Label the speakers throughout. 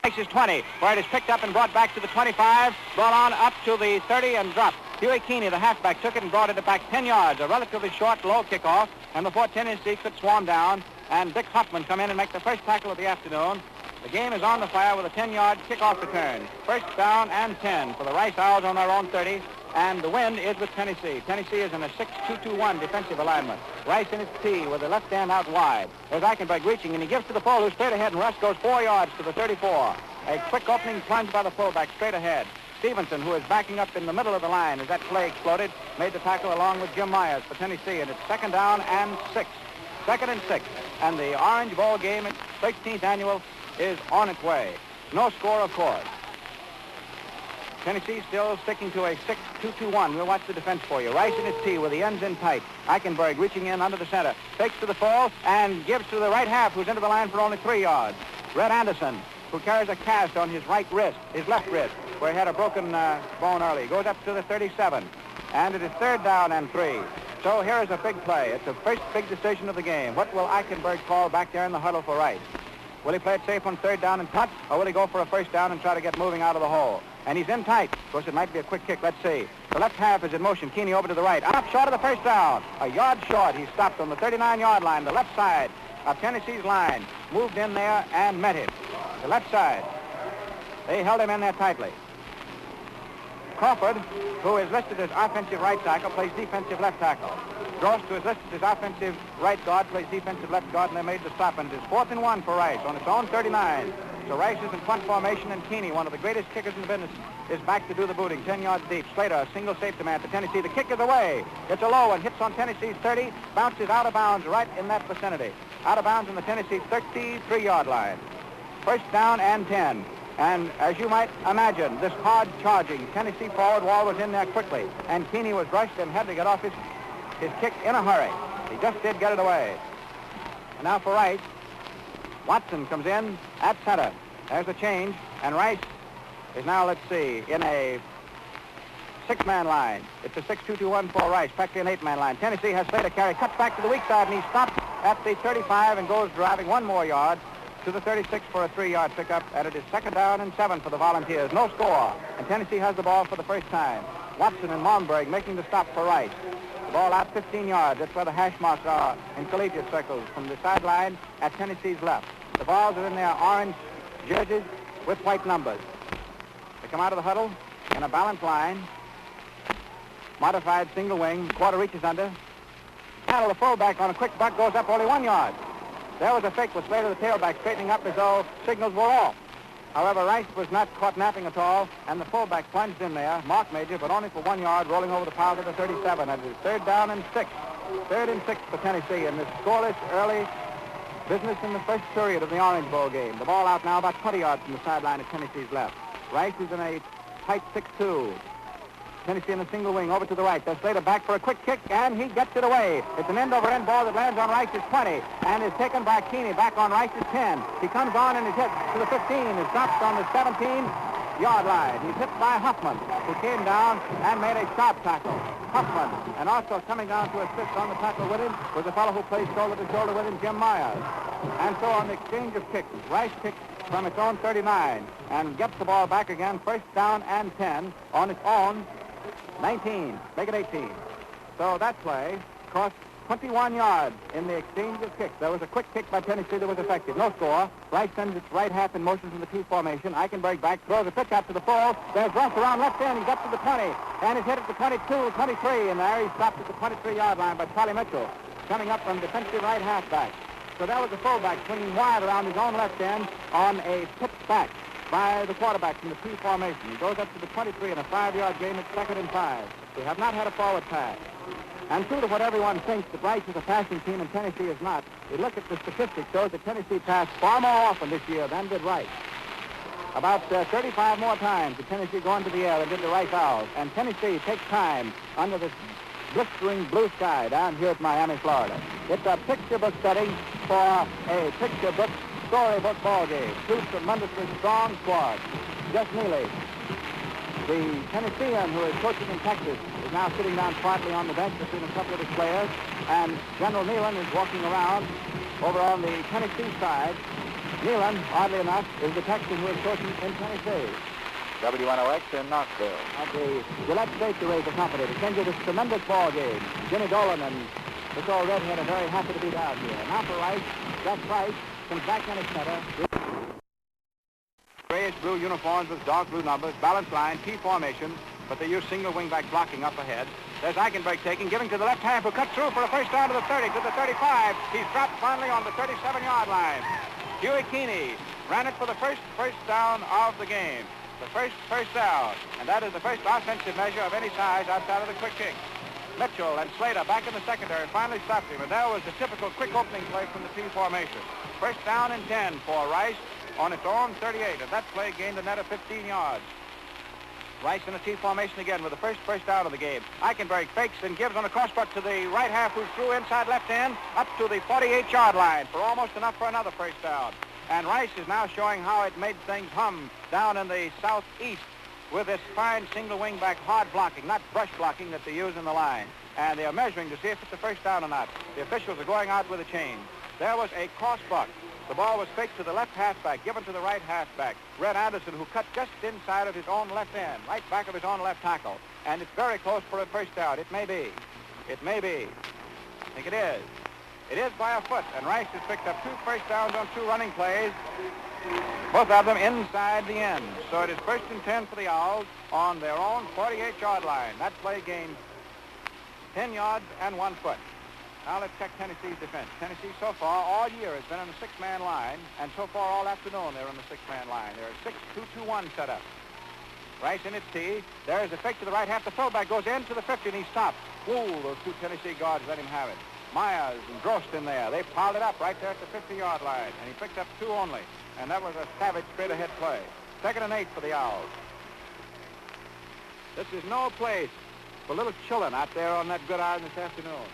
Speaker 1: Rice is 20, where it is picked up and brought back to the 25, brought on up to the 30 and dropped. Huey Keeney, the halfback, took it and brought it back 10 yards, a relatively short, low kickoff, and before Tennessee could swarm down, and Dick Hoffman come in and make the first tackle of the afternoon. The game is on the fire with a 10-yard kickoff return. First down and 10 for the Rice Owls on their own 30, and the wind is with Tennessee. Tennessee is in a 6-2-2-1 defensive alignment. Rice in its tee with the left hand out wide. There's Eichenberg reaching, and he gives to the full, who's straight ahead, and Russ goes 4 yards to the 34. A quick opening plunge by the fullback straight ahead. Stevenson, who is backing up in the middle of the line as that play exploded, made the tackle along with Jim Myers for Tennessee, and it's second down and 6. Second and 6. And the Orange Bowl game, its 13th annual, is on its way. No score, of course. Tennessee still sticking to a 6-2-2-1. We'll watch the defense for you. Rice in his tee with the ends in tight. Eichenberg reaching in under the center. Takes to the full and gives to the right half, who's into the line for only 3 yards. Red Anderson, who carries a cast on his right wrist, his left wrist, where he had a broken bone early. Goes up to the 37. And it is third down and 3. So here is a big play. It's the first big decision of the game. What will Eichenberg call back there in the huddle for Rice? Will he play it safe on third down and touch, or will he go for a first down and try to get moving out of the hole? And he's in tight. Of course, it might be a quick kick. Let's see. The left half is in motion. Keeney over to the right. Up short of the first down. A yard short. He stopped on the 39-yard line, the left side of Tennessee's line. Moved in there and met him. The left side. They held him in there tightly. Crawford, who is listed as offensive right tackle, plays defensive left tackle. Gross, who is listed as offensive right guard, plays defensive left guard, and they made the stop. And it's 4th and 1 for Rice on its own 39. So Rice is in front formation, and Keeney, one of the greatest kickers in the business, is back to do the booting, 10 yards deep. Slater, a single safety man to Tennessee. The kick is away. It's a low and hits on Tennessee's 30, bounces out of bounds right in that vicinity. Out of bounds on the Tennessee 33-yard line. First down and 10. And as you might imagine, this hard-charging Tennessee forward wall was in there quickly, and Keeney was rushed and had to get off his kick in a hurry. He just did get it away. And now for Rice, Watson comes in at center. There's a change, and Rice is now, let's see, in a 6-man line. It's a 6-2-2-1 for Rice, practically an 8-man line. Tennessee has Slater carry, cuts back to the weak side, and he stops at the 35 and goes driving 1 more yard to the 36 for a 3-yard pickup, and it is second down and 7 for the Volunteers. No score, and Tennessee has the ball for the first time. Watson and Malmberg making the stop for Rice. The ball out 15 yards. That's where the hash marks are in collegiate circles from the sideline at Tennessee's left. The Vols are in their orange jerseys with white numbers. They come out of the huddle in a balanced line. Modified single wing. Quarter reaches under. Cattle, the fullback on a quick buck, goes up only 1 yard. There was a fake with Slater, the tailback, straightening up as though signals were off. However, Rice was not caught napping at all, and the fullback plunged in there, Mark Major, but only for 1 yard, rolling over the power of the 37. And it's third down and 6. Third and 6 for Tennessee in this scoreless early business in the first period of the Orange Bowl game. The ball out now about 20 yards from the sideline at Tennessee's left. Rice is in a tight 6-2. Tennessee in the single wing over to the right. There's Slater back for a quick kick, and he gets it away. It's an end-over-end ball that lands on Rice's 20 and is taken by Keeney back on Rice's 10. He comes on and is hit to the 15. Is dropped on the 17-yard line. He's hit by Huffman, who came down and made a sharp tackle. Huffman, and also coming down to assist on the tackle with him, was a fellow who plays shoulder to shoulder with him, Jim Myers. And so on the exchange of kicks, Rice kicks from its own 39 and gets the ball back again, first down and 10 on its own 19, make it 18. So that play cost 21 yards in the exchange of kicks. There was a quick kick by Tennessee that was effective. No score. Rice sends its right half in motion from the T formation. Eichenberg back, throws a pitch out to the full. There's Russ around left end. He gets to the 20, and is hit at the 22, 23, and there he stopped at the 23-yard line by Charlie Mitchell, coming up from defensive right halfback. So that was the fullback swinging wide around his own left end on a pitch back by the quarterback from the T formation. He goes up to the 23 in a 5-yard game. It's second and 5. We have not had a forward pass. And true to what everyone thinks, that Rice is a passing team and Tennessee is not, we look at the statistics, shows that Tennessee passed far more often this year than did Rice. About 35 more times did Tennessee go into the air than did the Rice Owls. And Tennessee takes time under this blistering blue sky down here at Miami, Florida. It's a picture book setting for a picture book storybook ball game. Two tremendously strong squads. Jess Neeley, the Tennessean who is coaching in Texas, is now sitting down quietly on the bench between a couple of his players, and General Neyland is walking around over on the Tennessee side Neyland, oddly enough, is the Texan who is coaching in Tennessee.
Speaker 2: WNOX in Knoxville.
Speaker 1: At the Gillette State to raise the company to send you this tremendous ball game. Jimmy Dolan and this old redhead are very happy to be down here. Now for Rice, Gus Price comes back in his center. Grayish-blue uniforms with dark blue numbers, balanced line, T formation, but they use single wingback blocking up ahead. There's Eichenberg taking, giving to the left hand, who cuts through for a first down to the 30, to the 35. He's dropped finally on the 37-yard line. Huey Keeney ran it for the first down of the game. The first down, and that is the first offensive measure of any size outside of the quick kick. Mitchell and Slater back in the secondary finally stopped him, and that was the typical quick opening play from the T formation. First down and 10 for Rice on its own 38, and that play gained a net of 15 yards. Rice in the T formation again with the first down of the game. Eichenberg fakes and gives on a crossbuck to the right half, who threw inside left end up to the 48-yard line for almost enough for another first down. And Rice is now showing how it made things hum down in the southeast with this fine single wingback hard blocking, not brush blocking that they use in the line. And they are measuring to see if it's a first down or not. The officials are going out with a chain. There was a crossbuck. The ball was faked to the left halfback, given to the right halfback, Red Anderson, who cut just inside of his own left end, right back of his own left tackle. And it's very close for a first down. It may be. It may be. I think it is. It is by a foot, and Rice has picked up 2 first downs on 2 running plays, both of them inside the end. So it is 1st and 10 for the Owls on their own 48-yard line. That play gained 10 yards and 1 foot. Now let's check Tennessee's defense. Tennessee so far all year has been on a 6-man line, and so far all afternoon they're on the 6-man line. They're 6-2-2-1 set up. Rice in its tee. There is a fake to the right half. The fullback goes into the 50, and he stopped. Ooh, those 2 Tennessee guards let him have it. Myers and Grost in there. They piled it up right there at the 50-yard line, and he picked up 2 only. And that was a savage straight-ahead play. 2nd and 8 for the Owls. This is no place for little children out there on that gridiron this afternoon.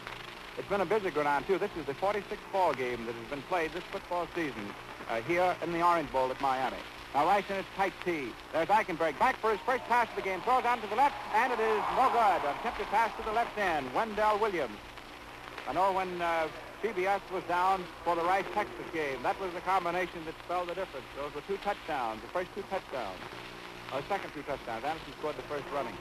Speaker 1: It's been a busy gridiron, too. This is the 46th ball game that has been played this football season here in the Orange Bowl at Miami. Now Rice in his tight tee. There's Eichenberg back for his first pass of the game. Throws on to the left, and it is no good. Attempted pass to the left end. Wendell Williams. I know when CBS was down for the Rice-Texas game, that was the combination that spelled the difference. Those were 2 touchdowns, the first 2 touchdowns. Or the second 2 touchdowns. Anderson scored the first running.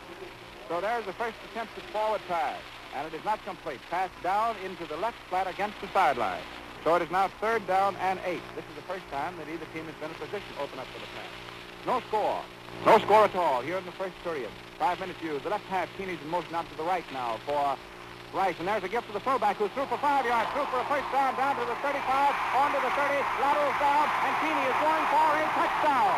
Speaker 1: So there's the first attempted forward pass, and it is not complete. Pass down into the left flat against the sideline. So it is now 3rd down and 8. This is the first time that either team has been in position to open up for the pass. No score. No score at all here in the first period. 5 minutes used. The left half, Keeney's in motion out to the right now for Rice, and there's a gift to the fullback, who's through for 5 yards, through for a first down to the 35, on to the 30, laterals down, and Keeney is going for a touchdown.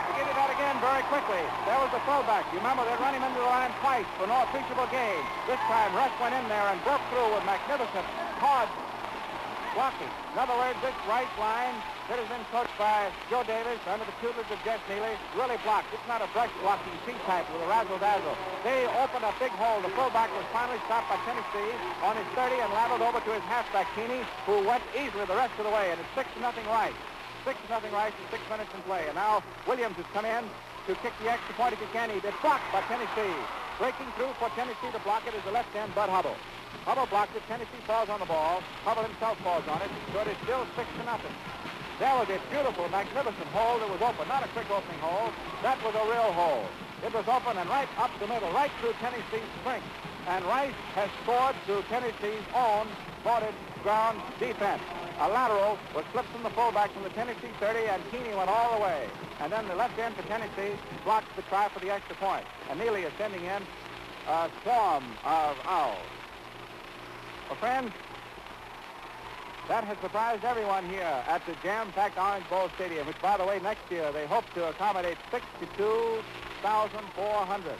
Speaker 1: To give you that again very quickly, there was the fullback. You remember they run him into the line twice for no appreciable gain. This time, Rush went in there and broke through with magnificent, hard blocking. In other words, this right line that has been coached by Joe Davis under the tutelage of Jess Neeley really blocked. It's not a brush blocking T-type with a razzle-dazzle. They opened a big hole. The fullback was finally stopped by Tennessee on his 30 and lateraled over to his halfback, Keeney, who went easily the rest of the way. And it's 6-0 Rice. 6-0 Rice in 6 minutes in play. And now Williams has come in to kick the extra point if he can. He's blocked by Tennessee. Breaking through for Tennessee to block it is the left end, Bud Hubble. Hubble blocked it. Tennessee falls on the ball. Hubble himself falls on it. So it is still 6-0. There was a beautiful, magnificent hole that was open. Not a quick opening hole. That was a real hole. It was open and right up the middle, right through Tennessee's strength. And Rice has scored through Tennessee's own boarded ground defense. A lateral was flipped from the fullback from the Tennessee 30, and Keeney went all the way. And then the left end for Tennessee blocked the try for the extra point. And Neeley is sending in a swarm of Owls. Well, friends, that has surprised everyone here at the jam-packed Orange Bowl Stadium, which, by the way, next year they hope to accommodate 62,400.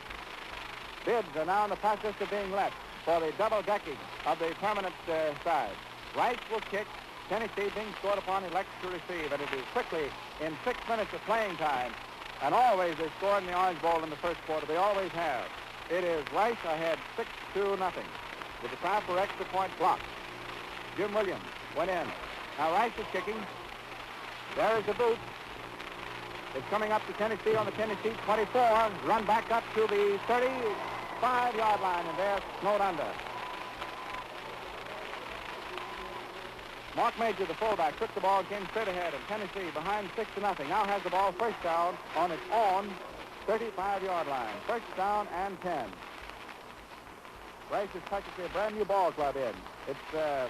Speaker 1: Bids are now in the process of being let for the double decking of the permanent side. Rice will kick. Tennessee being scored upon, elects to receive, and it is quickly in 6 minutes of playing time. And always they score in the Orange Bowl in the first quarter. They always have. It is Rice ahead 6-0 with the try for extra point blocked. Jim Williams went in. Now Rice is kicking. There is the boot. It's coming up to Tennessee on the Tennessee 24. Run back up to the 35-yard line, and they're snowed under. Mark Major, the fullback, took the ball and came straight ahead, and Tennessee, behind 6-0, now has the ball first down on its own 35-yard line. First down and 10. Rice is practically a brand-new ball club in. It's a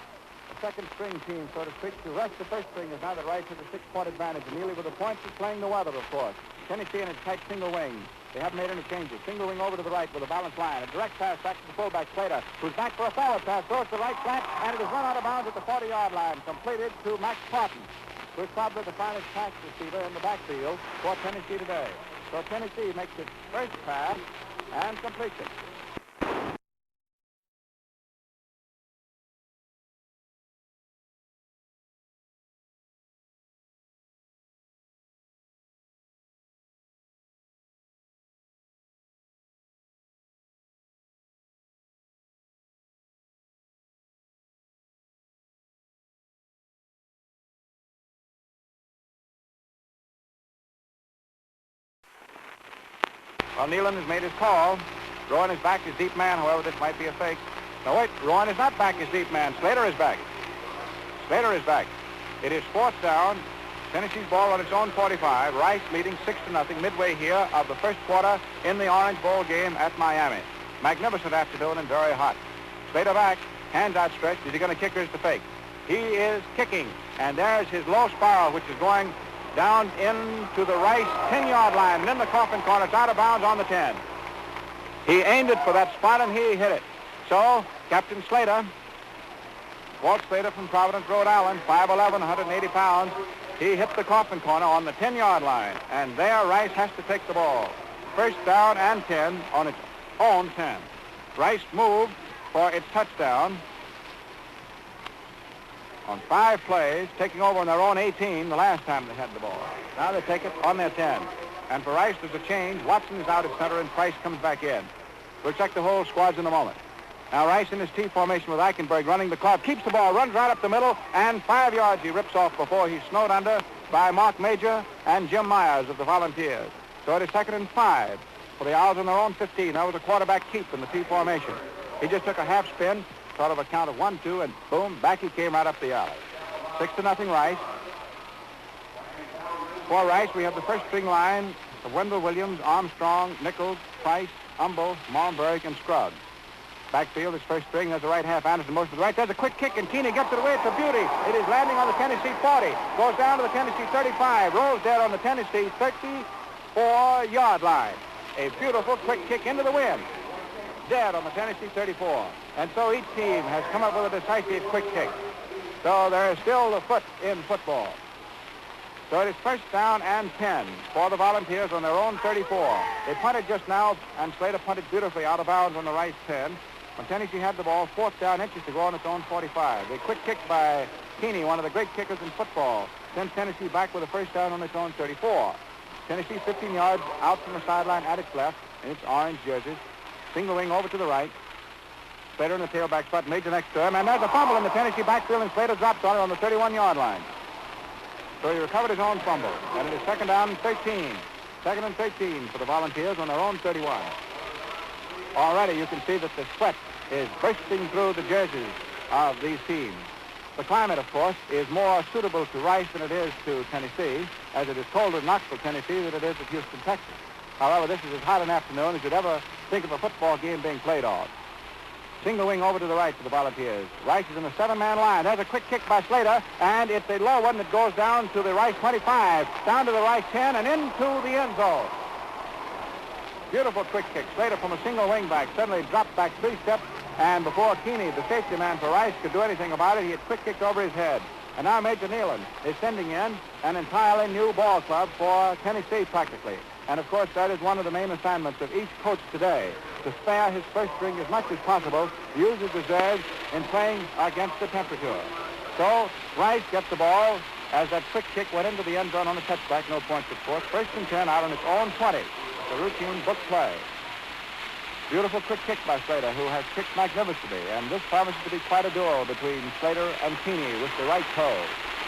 Speaker 1: second-string team, so to speak. To rush the first string is now that Rice has a 6-point advantage. And Neeley with the points is playing the weather, of course. Tennessee in its tight single wing. They haven't made any changes. Single wing over to the right with a balanced line. A direct pass back to the fullback, Slater, who's back for a forward pass. Throws the right flat, and it is run out of bounds at the 40-yard line. Completed to Max Parton, who's probably the finest pass receiver in the backfield for Tennessee today. So Tennessee makes its first pass and completes it. Well, Neyland has made his call. Rowan is back as deep man. However, this might be a fake. No, wait. Rowan is not back as deep man. Slater is back. Slater is back. It is fourth down. Tennessee's ball on its own 45. Rice leading 6-0 midway here of the first quarter in the Orange Bowl game at Miami. Magnificent afternoon and very hot. Slater back. Hands outstretched. Is he going to kick or is it fake? He is kicking. And there's his low spiral, which is going down into the Rice 10-yard line, and in the coffin corner. It's out of bounds on the 10. He aimed it for that spot, and he hit it. So, Captain Slater, Walt Slater from Providence, Rhode Island, 5'11", 180 pounds, he hit the coffin corner on the 10-yard line, and there Rice has to take the ball. First down and 10 on its own 10. Rice moved for its touchdown on 5 plays, taking over on their own 18 the last time they had the ball. Now they take it on their 10. And for Rice, there's a change. Watson is out at center, and Price comes back in. We'll check the whole squads in a moment. Now Rice in his T formation with Eichenberg running the clock, keeps the ball, runs right up the middle, and 5 yards he rips off before he's snowed under by Mark Major and Jim Myers of the Volunteers. So it is 2nd and 5 for the Owls on their own 15. That was a quarterback keep in the T formation. He just took a half spin, sort of a count of 1-2, and boom, back he came right up the alley. 6-0 Rice. For Rice, we have the first string line of Wendell Williams, Armstrong, Nichols, Price, Humble, Malmberg, and Scruggs. Backfield is first string. There's the right half. Anderson motion to the right. There's a quick kick, and Keeney gets it away. It's a beauty. It is landing on the Tennessee 40. Goes down to the Tennessee 35. Rolls dead on the Tennessee 34-yard line. A beautiful quick kick into the wind. Dead on the Tennessee 34. And so each team has come up with a decisive quick kick. So there is still the foot in football. So it is first down and 10 for the Volunteers on their own 34. They punted just now, and Slater punted beautifully out of bounds on the Rice 10. When Tennessee had the ball, 4th down, inches to go on its own 45. A quick kick by Keeney, one of the great kickers in football, sends Tennessee back with a first down on its own 34. Tennessee 15 yards out from the sideline at its left in its orange jerseys. Single wing over to the right. Slater in the tailback spot, Major next to him, and there's a fumble in the Tennessee backfield, and Slater drops on it on the 31-yard line. So he recovered his own fumble, and it is 2nd down and 13. 2nd and 13 for the Volunteers on their own 31. Already you can see that the sweat is bursting through the jerseys of these teams. The climate, of course, is more suitable to Rice than it is to Tennessee, as it is colder in Knoxville, Tennessee, than it is at Houston, Texas. However, this is as hot an afternoon as you'd ever think of a football game being played on. Single wing over to the right for the Volunteers. Rice is in a 7-man line. There's a quick kick by Slater, and it's a low one that goes down to the Rice 25, down to the Rice 10, and into the end zone. Beautiful quick kick. Slater from a single wing back suddenly dropped back 3 steps, and before Keeney, the safety man for Rice, could do anything about it, he had quick kicked over his head. And now Major Neyland is sending in an entirely new ball club for Tennessee practically. And of course, that is one of the main assignments of each coach today, to spare his first string as much as possible, use his reserves in playing against the temperature. So Rice gets the ball as that quick kick went into the end zone on the touchback. No points, of course. 1st and 10 out on its own 20. It's a routine book play. Beautiful quick kick by Slater, who has kicked magnificently. And this promises to be quite a duel between Slater and Keeney with the right toe.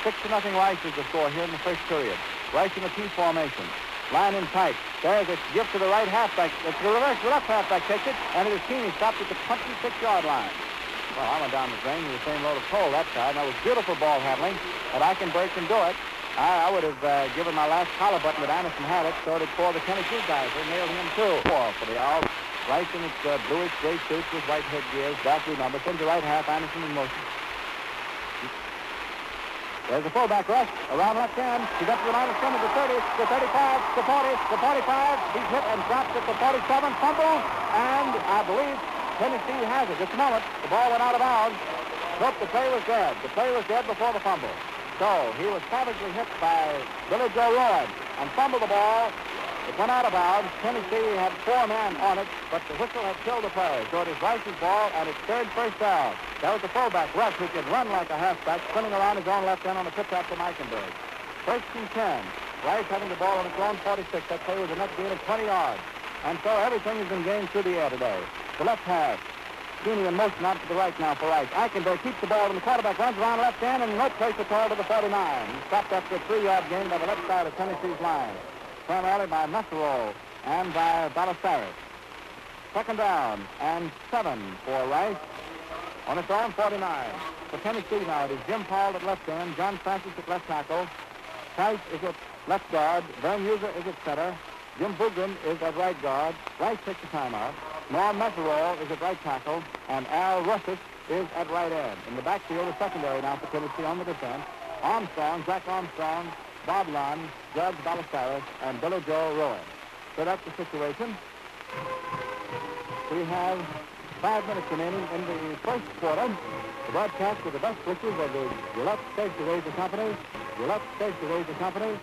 Speaker 1: 6-0 Rice is the score here in the first period. Rice in a T formation. Line in tight. There's a gift to the right halfback. It's the reverse. The left halfback takes it, and it is Keeney stopped at the 26-yard line. Well, I went down the drain with the same load of coal that side. That was beautiful ball handling, but I can break and do it. I would have given my last collar button that Anderson had it, so did 4 of the Tennessee guys. They nailed him, too. 4 for the Owls. Rice in its bluish gray suits with white headgears, dark blue numbers. Into the right half, Anderson in motion. There's a fullback rush around left hand. He's up to the line of scrimmage, the 30, the 35, the 40, the 45. He's hit and dropped at the 47. Fumble, and I believe Tennessee has it. Just a moment. The ball went out of bounds. Nope, the play was dead. The play was dead before the fumble. So he was savagely hit by Billy Joe Rowan and fumbled the ball. It went out of bounds. Tennessee had 4 men on it, but the whistle had killed the play. So it is Rice's ball, and it's third first down. That was the fullback, Rush, who could run like a halfback, spinning around his own left end on the tip top to Meisenberg. First and 10. Rice having the ball on his own 46. That play was a net gain of 20 yards. And so everything has been gained through the air today. The left half. Keeney in motion out to the right now for Rice. Eichenberg keeps the ball, and the quarterback runs around left end, and no place at all to the 49. He stopped after a 3-yard gain by the left side of Tennessee's line, primarily by Messerol and by Ballesteros. Second down and 7 for Rice on its own 49. For Tennessee now, it is Jim Paul at left end, John Francis at left tackle, Price is at left guard, Vern User is at center, Jim Bugren is at right guard. Rice takes the timeout. Norm Messerol is at right tackle, and Al Russis is at right end. In the backfield, the secondary now for Tennessee on the defense. Armstrong, Jack Armstrong, Bob Lund, Judge Ballesteros, and Billy Joe Rowan. So that's the situation. We have 5 minutes remaining in the first quarter. The broadcast with the best wishes of the Gillette Safety Razor Company. Gillette Safety Razor Company.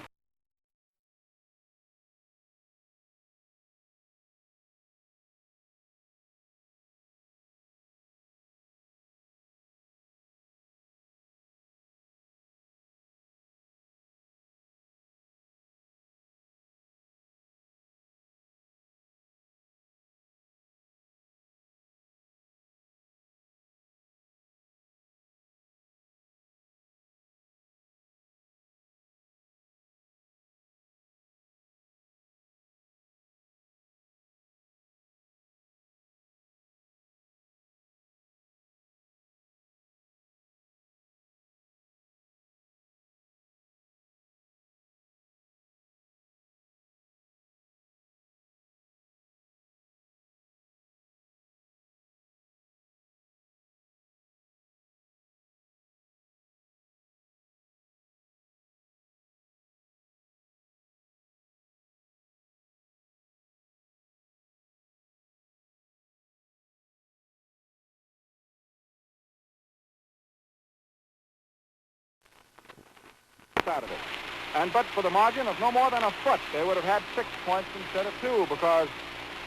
Speaker 1: Out of it. But for the margin of no more than a foot, they would have had 6 points instead of 2, because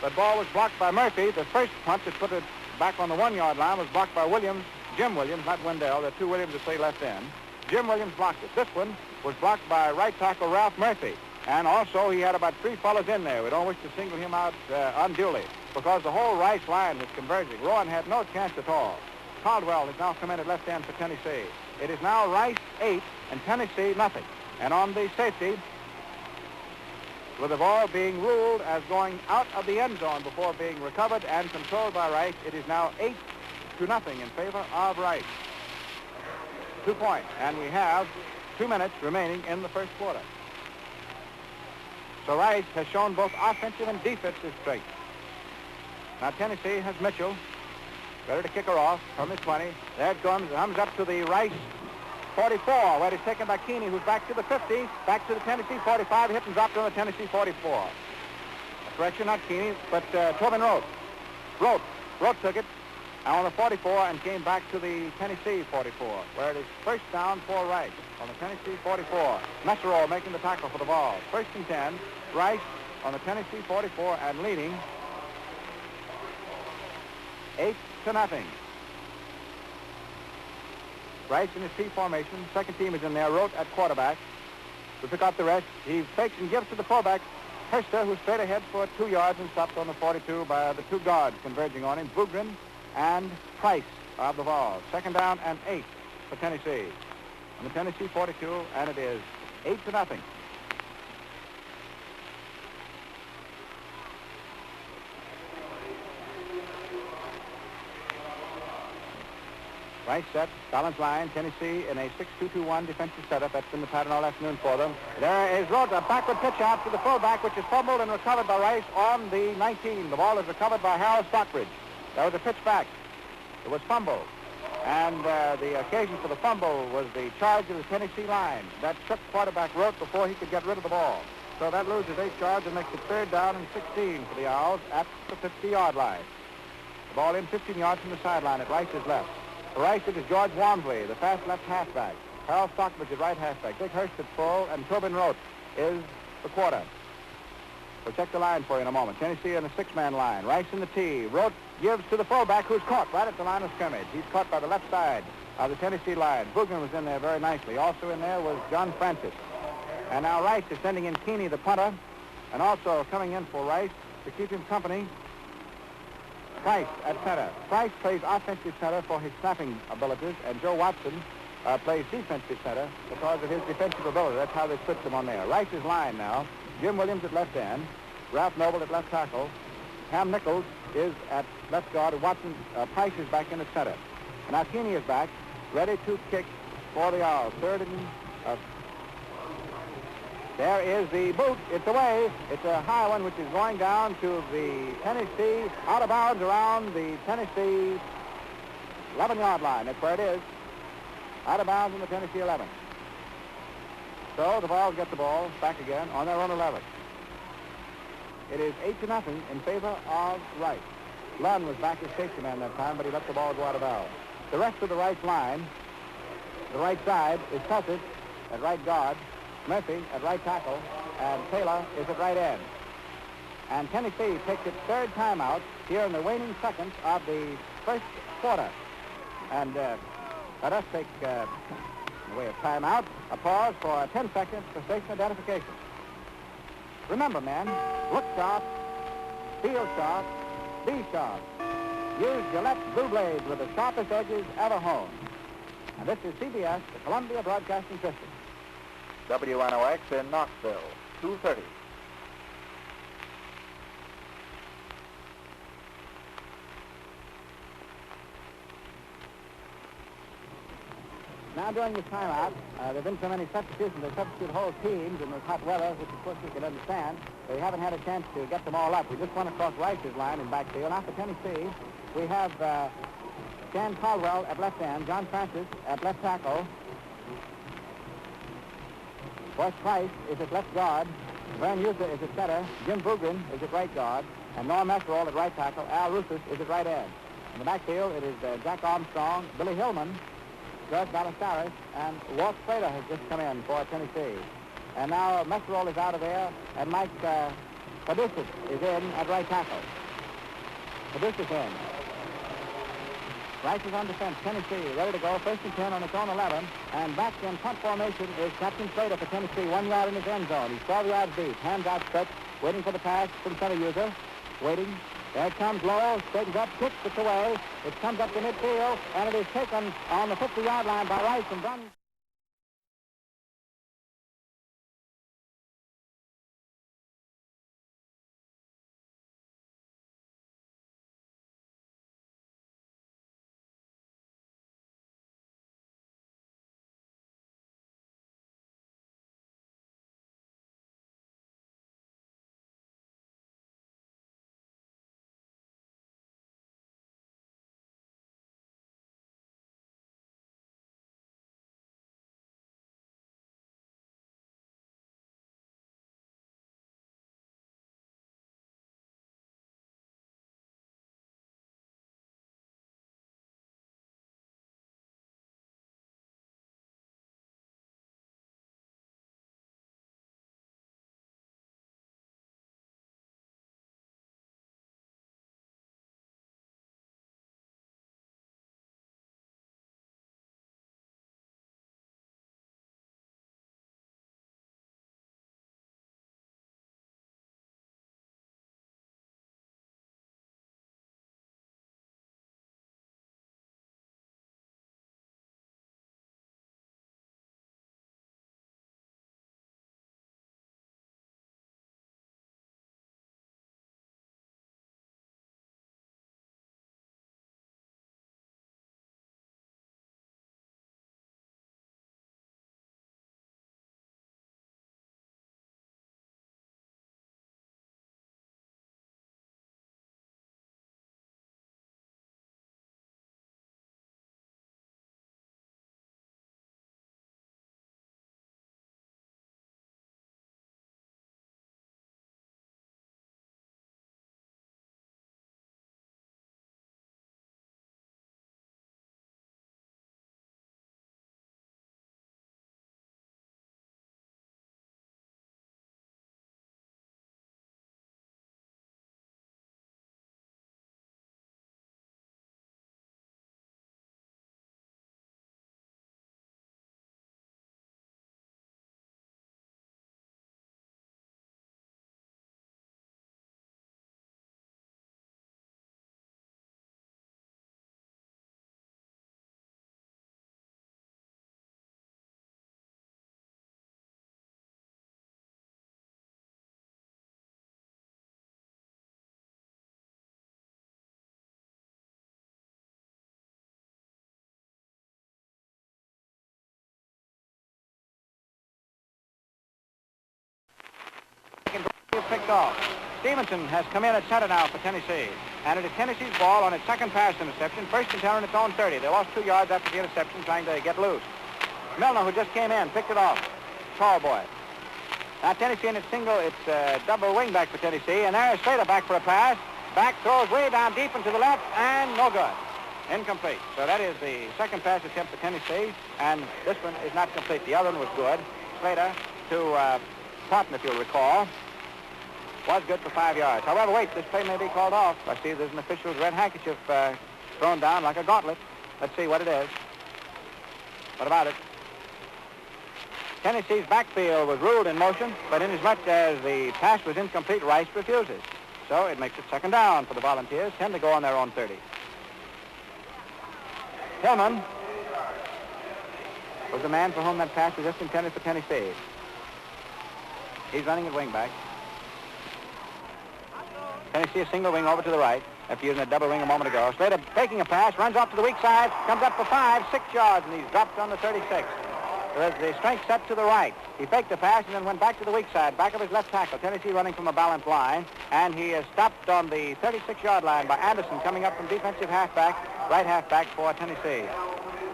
Speaker 1: that ball was blocked by Murphy. The first punt that put it back on the 1-yard line was blocked by Williams, Jim Williams, not Wendell. There are 2 Williams that play left end. Jim Williams blocked it. This one was blocked by right tackle Ralph Murphy. And also he had about 3 fellows in there. We don't wish to single him out unduly, because the whole Rice line was converging. Rowan had no chance at all. Caldwell has now come in at left end for Tennessee. It is now Rice 8 and Tennessee nothing. And on the safety, with the ball being ruled as going out of the end zone before being recovered and controlled by Rice, it is now 8-0 in favor of Rice. 2 points, and we have 2 minutes remaining in the first quarter. So Rice has shown both offensive and defensive strength. Now Tennessee has Mitchell, ready to kick her off from his 20. There it comes. It comes up to the Rice 44, where it's taken by Keeney, who's back to the 50, back to the Tennessee 45, hit and dropped on the Tennessee 44. Correction, not Keeney, but Tobin Rote. Rote took it on the 44 and came back to the Tennessee 44, where it is first down for Rice on the Tennessee 44. Messerol making the tackle for the ball. First and 10, Rice on the Tennessee 44 and leading 8-0. Rice in his T formation. Second team is in there. Rote at quarterback. We pick up the rest. He fakes and gives to the fullback, Herster, who's straight ahead for 2 yards and stopped on the 42 by the 2 guards converging on him, Bugren and Price of the Vols. Second down and 8 for Tennessee. On the Tennessee 42, and it is 8-0. Rice set, balance line, Tennessee in a 6-2-2-1 defensive setup. That's been the pattern all afternoon for them. There is Rhodes, a backward pitch out to the fullback, which is fumbled and recovered by Rice on the 19. The ball is recovered by Harold Stockbridge. There was a pitch back. It was fumbled. And the occasion for the fumble was the charge of the Tennessee line. That shook quarterback Rote before he could get rid of the ball. So that loses 8 yards and makes it 3rd down and 16 for the Owls at the 50-yard line. The ball in 15 yards from the sideline at Rice's left. For Rice, it is George Walmsley, the fast left halfback. Harold Stockbridge at right halfback. Dick Hurst at full, and Tobin Rote is the quarter. We'll check the line for you in a moment. Tennessee in a 6-man line. Rice in the tee. Rote gives to the fullback, who's caught right at the line of scrimmage. He's caught by the left side of the Tennessee line. Boogan was in there very nicely. Also in there was John Francis. And now Rice is sending in Keeney, the punter, and also coming in for Rice to keep him company, Price at center. Price plays offensive center for his snapping abilities, and Joe Watson plays defensive center because of his defensive ability. That's how they switch him on there. Rice's line now. Jim Williams at left end. Ralph Noble at left tackle. Ham Nichols is at left guard. Watson, Price is back in the center. And now Keeney is back, ready to kick for the Owls. 3rd and... there is the boot. It's away. It's a high one, which is going down to the Tennessee, out of bounds around the Tennessee 11-yard line. That's where it is. Out of bounds in the Tennessee 11. So the Vols get the ball back again on their own 11. It is 8-0 in favor of Rice. Lunn was back as safety man that time, but he let the ball go out of bounds. The rest of the Rice line, the right side, is Tussett at right guard, Murphy at right tackle, and Taylor is at right end. And Tennessee takes its 3rd timeout here in the waning seconds of the first quarter. And let us take, in the way of timeout, a pause for 10 seconds for station identification. Remember, men, look sharp, feel sharp, be sharp. Use Gillette Blue Blades with the sharpest edges ever honed. And this is CBS, the Columbia Broadcasting System.
Speaker 2: WNOX in Knoxville, 2:30.
Speaker 1: Now, during this timeout, there have been so many substitutions. They substitute whole teams in this hot weather, which, of course, we can understand. They haven't had a chance to get them all up. We just went across Rice's line in backfield. Now, for Tennessee, we have Stan Caldwell at left end, John Francis at left tackle. Boyce Price is at left guard. Vern User is at center. Jim Boogan is at right guard. And Norm Esserall at right tackle. Al Russis is at right end. In the backfield, it is Jack Armstrong, Billy Hillman, George Ballesteros, and Walt Slater has just come in for Tennessee. And now Messerall is out of there, and Mike Caduceus is in at right tackle. Caduceus in. Rice is on defense. Tennessee ready to go. 1st and 10 on its own 11. And back in punt formation is Captain Slater for Tennessee. 1 yard in his end zone. He's 12 yards deep. Hands outstretched. Waiting for the pass from center user. Waiting. There it comes low. Straightens up. Kicks it away. It comes up to midfield. And it is taken on the 50-yard line by Rice and done. picked off. Stevenson has come in at center now for Tennessee. And it is Tennessee's ball on its second pass interception, first and 10 on its own 30. They lost 2 yards after the interception trying to get loose. Milner, who just came in, picked it off. Tall boy. Now Tennessee in its double wingback for Tennessee, and there's Slater back for a pass. Back throws way down deep and to the left, and no good. Incomplete. So that is the second pass attempt for Tennessee, and this one is not complete. The other one was good. Slater to Totten, if you'll recall, was good for 5 yards. However, wait, this play may be called off. I see there's an official's red handkerchief thrown down like a gauntlet. Let's see what it is. What about it? Tennessee's backfield was ruled in motion, but inasmuch as the pass was incomplete, Rice refuses. So it makes it second down for the Volunteers, 10 to go on their own 30. Hillman was the man for whom that pass was just intended for Tennessee. He's running at wingback. Tennessee a single wing over to the right after using a double wing a moment ago. Slater taking a pass, runs off to the weak side, comes up for 5, 6 yards, and he's dropped on the 36. With the strength set to the right. He faked the pass and then went back to the weak side, back of his left tackle. Tennessee running from a balanced line, and he is stopped on the 36-yard line by Anderson coming up from defensive halfback, right halfback for Tennessee.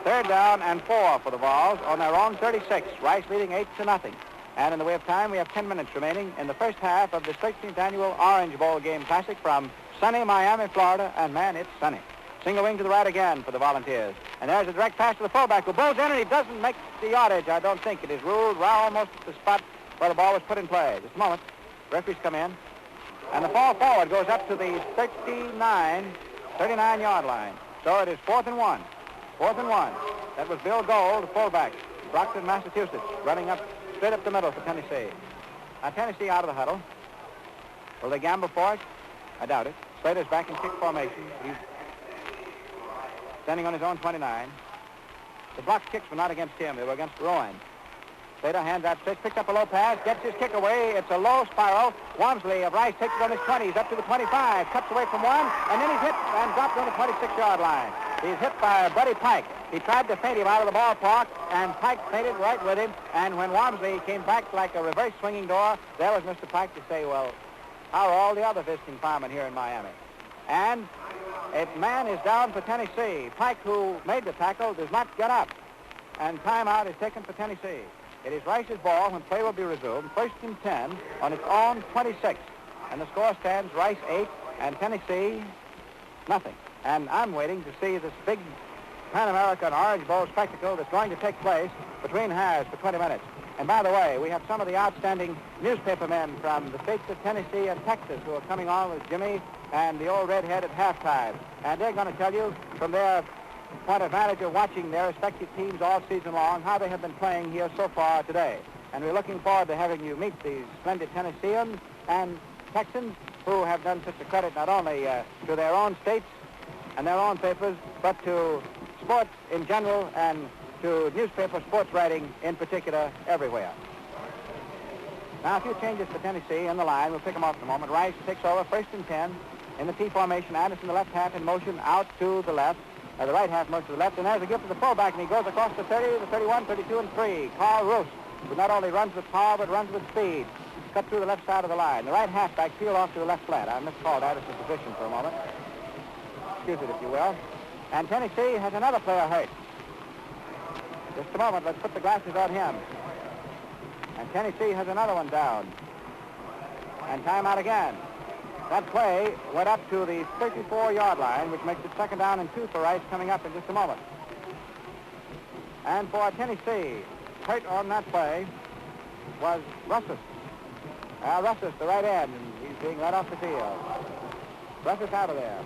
Speaker 1: 3rd down and 4 for the Vols on their own 36. Rice leading 8-0. And in the way of time, we have 10 minutes remaining in the first half of this 13th annual Orange Bowl Game Classic from sunny Miami, Florida. And, man, it's sunny. Single wing to the right again for the Volunteers. And there's a direct pass to the fullback who bowls in, and he doesn't make the yardage. I don't think it is ruled right almost at the spot where the ball was put in play. Just a moment. Referees come in. And the fall forward goes up to the 39-yard line. So it is 4th and 1. 4th and 1. That was Bill Gold, fullback, Brockton, Massachusetts, running up straight up the middle for Tennessee. Now Tennessee out of the huddle. Will they gamble for it? I doubt it. Slater's back in kick formation. He's standing on his own 29. The blocked kicks were not against him. They were against Rowan. Slater hands out straight, picks up a low pass, gets his kick away. It's a low spiral. Walmsley of Rice takes it on his 20. He's up to the 25, cuts away from one, and then he's hit and dropped on the 26-yard line. He's hit by Buddy Pike. He tried to feint him out of the ballpark, and Pike feinted right with him. And when Walmsley came back like a reverse swinging door, there was Mr. Pike to say, well, how are all the other visiting firemen here in Miami? And a man is down for Tennessee. Pike, who made the tackle, does not get up. And timeout is taken for Tennessee. It is Rice's ball when play will be resumed. 1st and 10 on its own 26. And the score stands Rice 8 and Tennessee nothing. And I'm waiting to see this big Pan-American Orange Bowl spectacle that's going to take place between halves for 20 minutes. And by the way, we have some of the outstanding newspaper men from the states of Tennessee and Texas who are coming on with Jimmy and the old redhead at halftime. And they're going to tell you from their point of vantage of watching their respective teams all season long how they have been playing here so far today. And we're looking forward to having you meet these splendid Tennesseans and Texans who have done such a credit not only to their own states and their own papers, but to sports in general and to newspaper sports writing in particular everywhere. Now a few changes for Tennessee in the line. We'll pick them off in a moment. Rice takes over 1st and 10 in the T formation. Anderson, the left half in motion out to the left. The right half motion to the left. And there's a gift to the fullback, and he goes across the 30, the 31, 32, and 3. Carl Roos, who not only runs with power but runs with speed. Cut through the left side of the line. The right halfback peeled off to the left flat. I miscalled Anderson's position for a moment. Excuse it, if you will. And Tennessee has another player hurt. Just a moment, let's put the glasses on him. And Tennessee has another one down. And timeout again. That play went up to the 34-yard line, which makes it 2nd down and 2 for Rice coming up in just a moment. And for Tennessee, hurt on that play was Russis. Russis, the right end, and he's being let off the field. Russis out of there.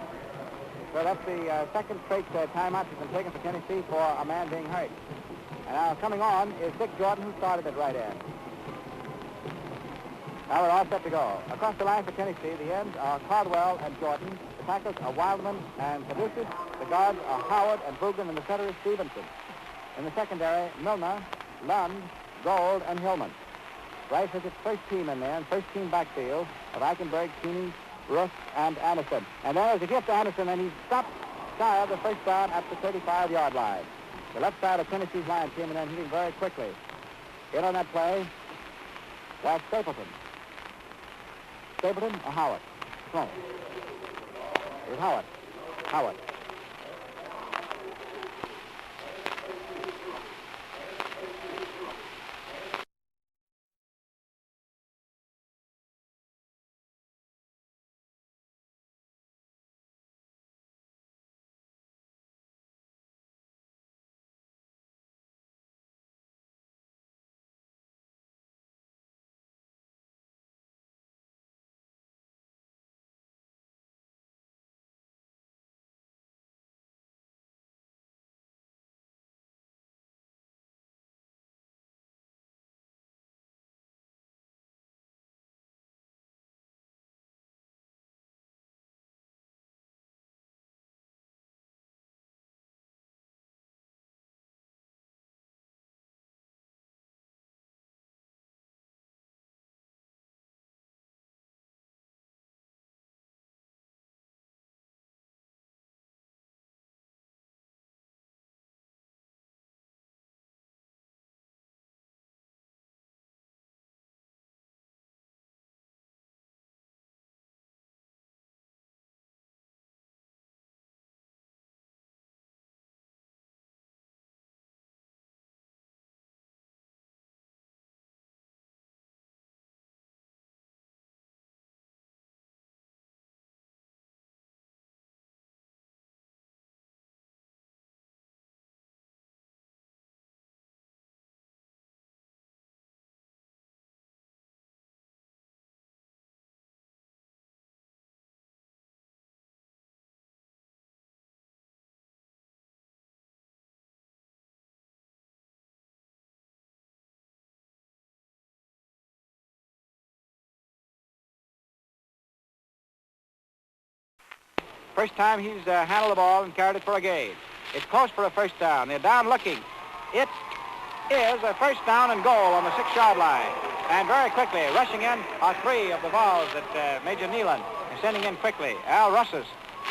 Speaker 1: So that's the second straight timeout that's been taken for Tennessee for a man being hurt. And now coming on is Dick Jordan, who started at right end. Now we're all set to go. Across the line for Tennessee, the ends are Caldwell and Jordan. The tackles are Wildman and Caduceus. The guards are Howard and Boogan, and the center is Stevenson. In the secondary, Milner, Lund, Gold, and Hillman. Rice has its first team in there, and first team backfield of Eichenberg, Keeney, Russ, and Anderson. And there's a gift to Anderson, and he's stopped shy of the first down at the 35-yard line. The left side of Tennessee's line came in and hitting very quickly. In on that play was Stapleton. Stapleton or Howard? Sloan. It was Howard. Howard. First time he's handled the ball and carried it for a gauge. It's close for a first down. They're down looking. It is a first down and goal on the 6-yard line. And very quickly, rushing in are 3 of the Vols that Major Neyland is sending in quickly. Al Russes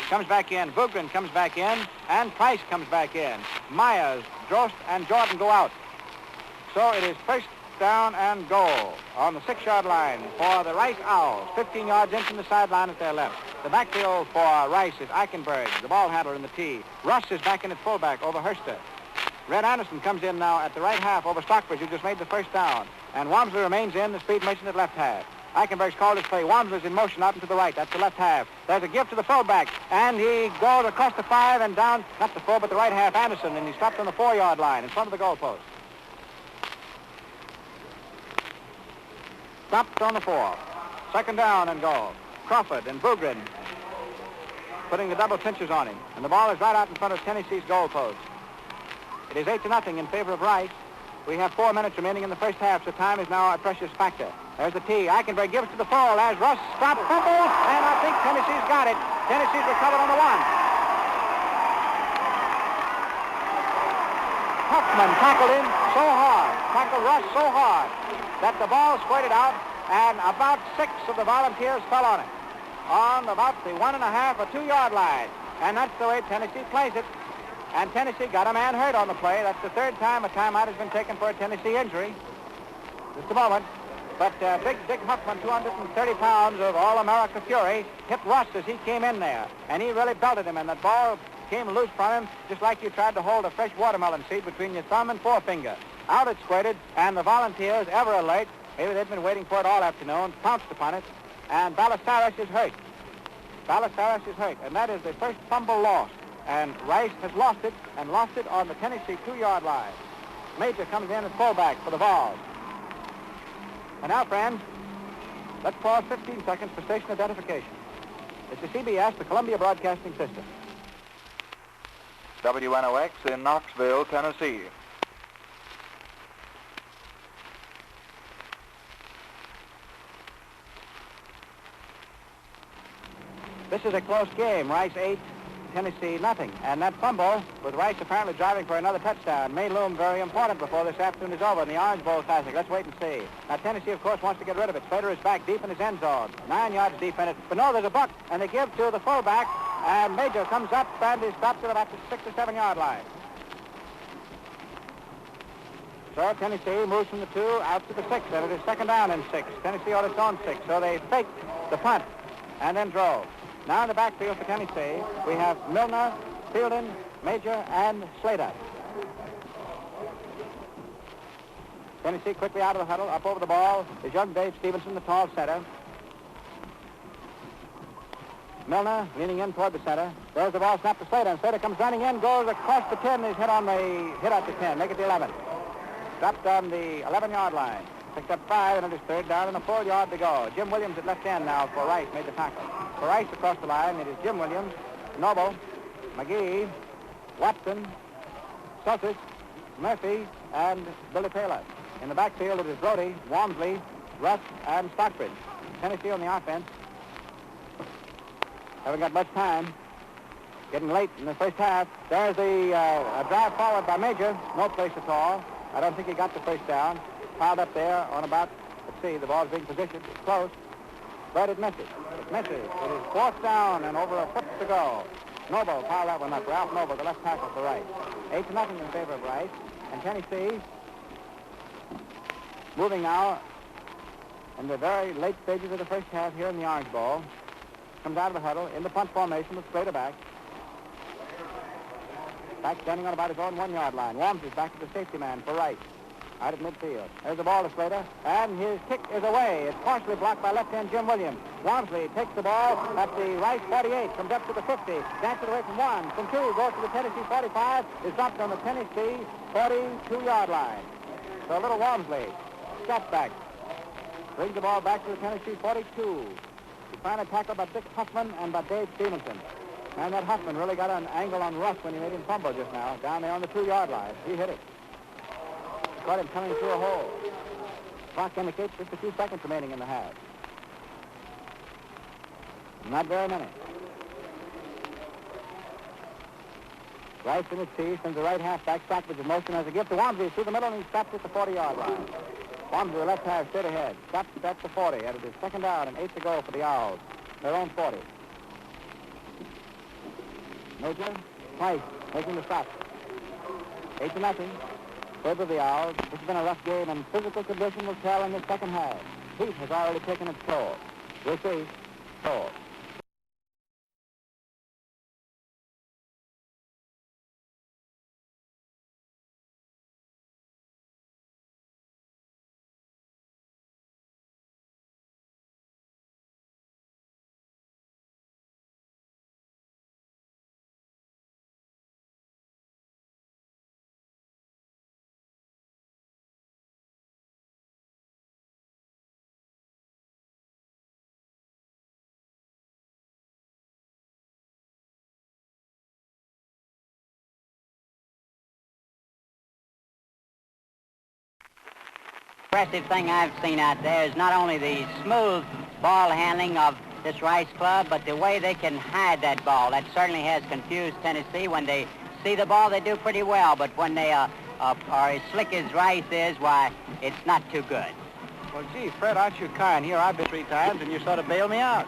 Speaker 1: comes back in. Vugren comes back in. And Price comes back in. Myers, Drost, and Jordan go out. So it is first down and goal on the 6-yard line for the Rice Owls, 15 yards in from the sideline at their left. The backfield for Rice is Eichenberg, the ball handler in the tee. Russ is back in at fullback over Herster. Red Anderson comes in now at the right half over Stockbridge, who just made the first down. And Wamsley remains in, the speed merchant at left half. Eichenberg's called his play. Wamsley's in motion out into the right. That's the left half. There's a give to the fullback. And he goes across the 5 and down, not the 4, but the right half, Anderson. And he stopped on the 4-yard line in front of the goalpost. Stopped on the 4. Second down and goal. Crawford and Vugren putting the double pinchers on him. And the ball is right out in front of Tennessee's goalpost. It is 8-0 in favor of Rice. We have 4 minutes remaining in the first half, so time is now a precious factor. There's the tee. Eichenberg gives to the full as Russ stops, fumbles, and I think Tennessee's got it. Tennessee's recovered on the 1. Huffman tackled him so hard, tackled Russ so hard, that the ball squirted out, and about 6 of the Volunteers fell on it, on about the 1.5 or 2-yard line. And that's the way Tennessee plays it. And Tennessee got a man hurt on the play. That's the 3rd time a timeout has been taken for a Tennessee injury. Just a moment. But big Dick Huffman, 230 pounds of All-America fury, hit Russ as he came in there. And he really belted him, and that ball came loose from him, just like you tried to hold a fresh watermelon seed between your thumb and forefinger. Out it squirted, and the Volunteers, ever alert, maybe they've been waiting for it all afternoon, pounced upon it, and Ballesteros is hurt. Ballesteros is hurt, and that is the first fumble lost. And Rice has lost it, and lost it on the Tennessee 2-yard line. Major comes in at fullback for the Vols. And now, friends, let's pause 15 seconds for station identification. It's the CBS, the Columbia Broadcasting System.
Speaker 2: WNOX in Knoxville, Tennessee.
Speaker 1: This is a close game. Rice 8, Tennessee nothing. And that fumble, with Rice apparently driving for another touchdown, may loom very important before this afternoon is over in the Orange Bowl Classic. Let's wait and see. Now, Tennessee, of course, wants to get rid of it. Slater is back deep in his end zone. 9 yards deep in it. But no, there's a buck, and they give to the fullback, and Major comes up, and he stops at about the 6 or 7 yard line. So Tennessee moves from the 2 out to the 6, and it is second down and 6. Tennessee on its own 6. So they faked the punt and then drove. Now in the backfield for Tennessee, we have Milner, Fielding, Major, and Slater. Tennessee quickly out of the huddle, up over the ball is young Dave Stevenson, the tall center. Milner leaning in toward the center. There's the ball snapped to Slater, and Slater comes running in, goes across the 10, and he's hit at the 10, make it the 11. Dropped on the 11-yard line. Picked up 5, and it is third down and a 4 yard to go. Jim Williams at left end now for Rice made the tackle. For Rice across the line, it is Jim Williams, Noble, McGee, Watson, Sussex, Murphy, and Billy Taylor. In the backfield, it is Brody, Walmsley, Russ, and Stockbridge. Tennessee on the offense. Haven't got much time. Getting late in the first half. There's a drive forward by Major. No place at all. I don't think he got the first down. Piled up there on about, let's see, the ball's being positioned. It's close. But it misses. It misses. It is 4th down and over a foot to go. Noble piled that one up. Ralph Noble, the left tackle for Rice. 8-0 in favor of Rice. And Tennessee moving now in the very late stages of the first half here in the Orange Bowl. Comes out of the huddle in the punt formation with Slater back. Back standing on about his own 1 yard line. Walmsley back to the safety man for Rice. Out at midfield. There's the ball to Slater, and his kick is away. It's partially blocked by left-hand Jim Williams. Walmsley takes the ball at the Rice 48, comes up to the 50, dances away from 1, from 2, goes to the Tennessee 45, is dropped on the Tennessee 42-yard line. So little Walmsley, step back, brings the ball back to the Tennessee 42. He finally tackled by Dick Huffman and by Dave Stevenson. And that Huffman really got an angle on Russ when he made him fumble just now, down there on the 2-yard line. He hit it. Caught him coming through a hole. Clock indicates just a few seconds remaining in the half. Not very many. Rice in his tee sends the right halfback Stockbridge in motion as a gift to Walmsley through the middle, and he stops at the 40-yard line. Walmsley, the left half, straight ahead. Stops at the 40, and it is second down and 8 to go for the Owls. Their own 40. Major, Price, making the stop. 8-0. Favor of the Owls. This has been a rough game, and physical condition will tell in the second half. Heat has already taken its toll. We'll see. Toll.
Speaker 3: Impressive thing I've seen out there is not only the smooth ball handling of this Rice club, but the way they can hide that ball. That certainly has confused Tennessee. When they see the ball, they do pretty well, but when they are as slick as Rice is, why, it's not too good.
Speaker 1: Well, gee, Fred, aren't you kind? Here, I've been 3 times, and you sort of bailed me out.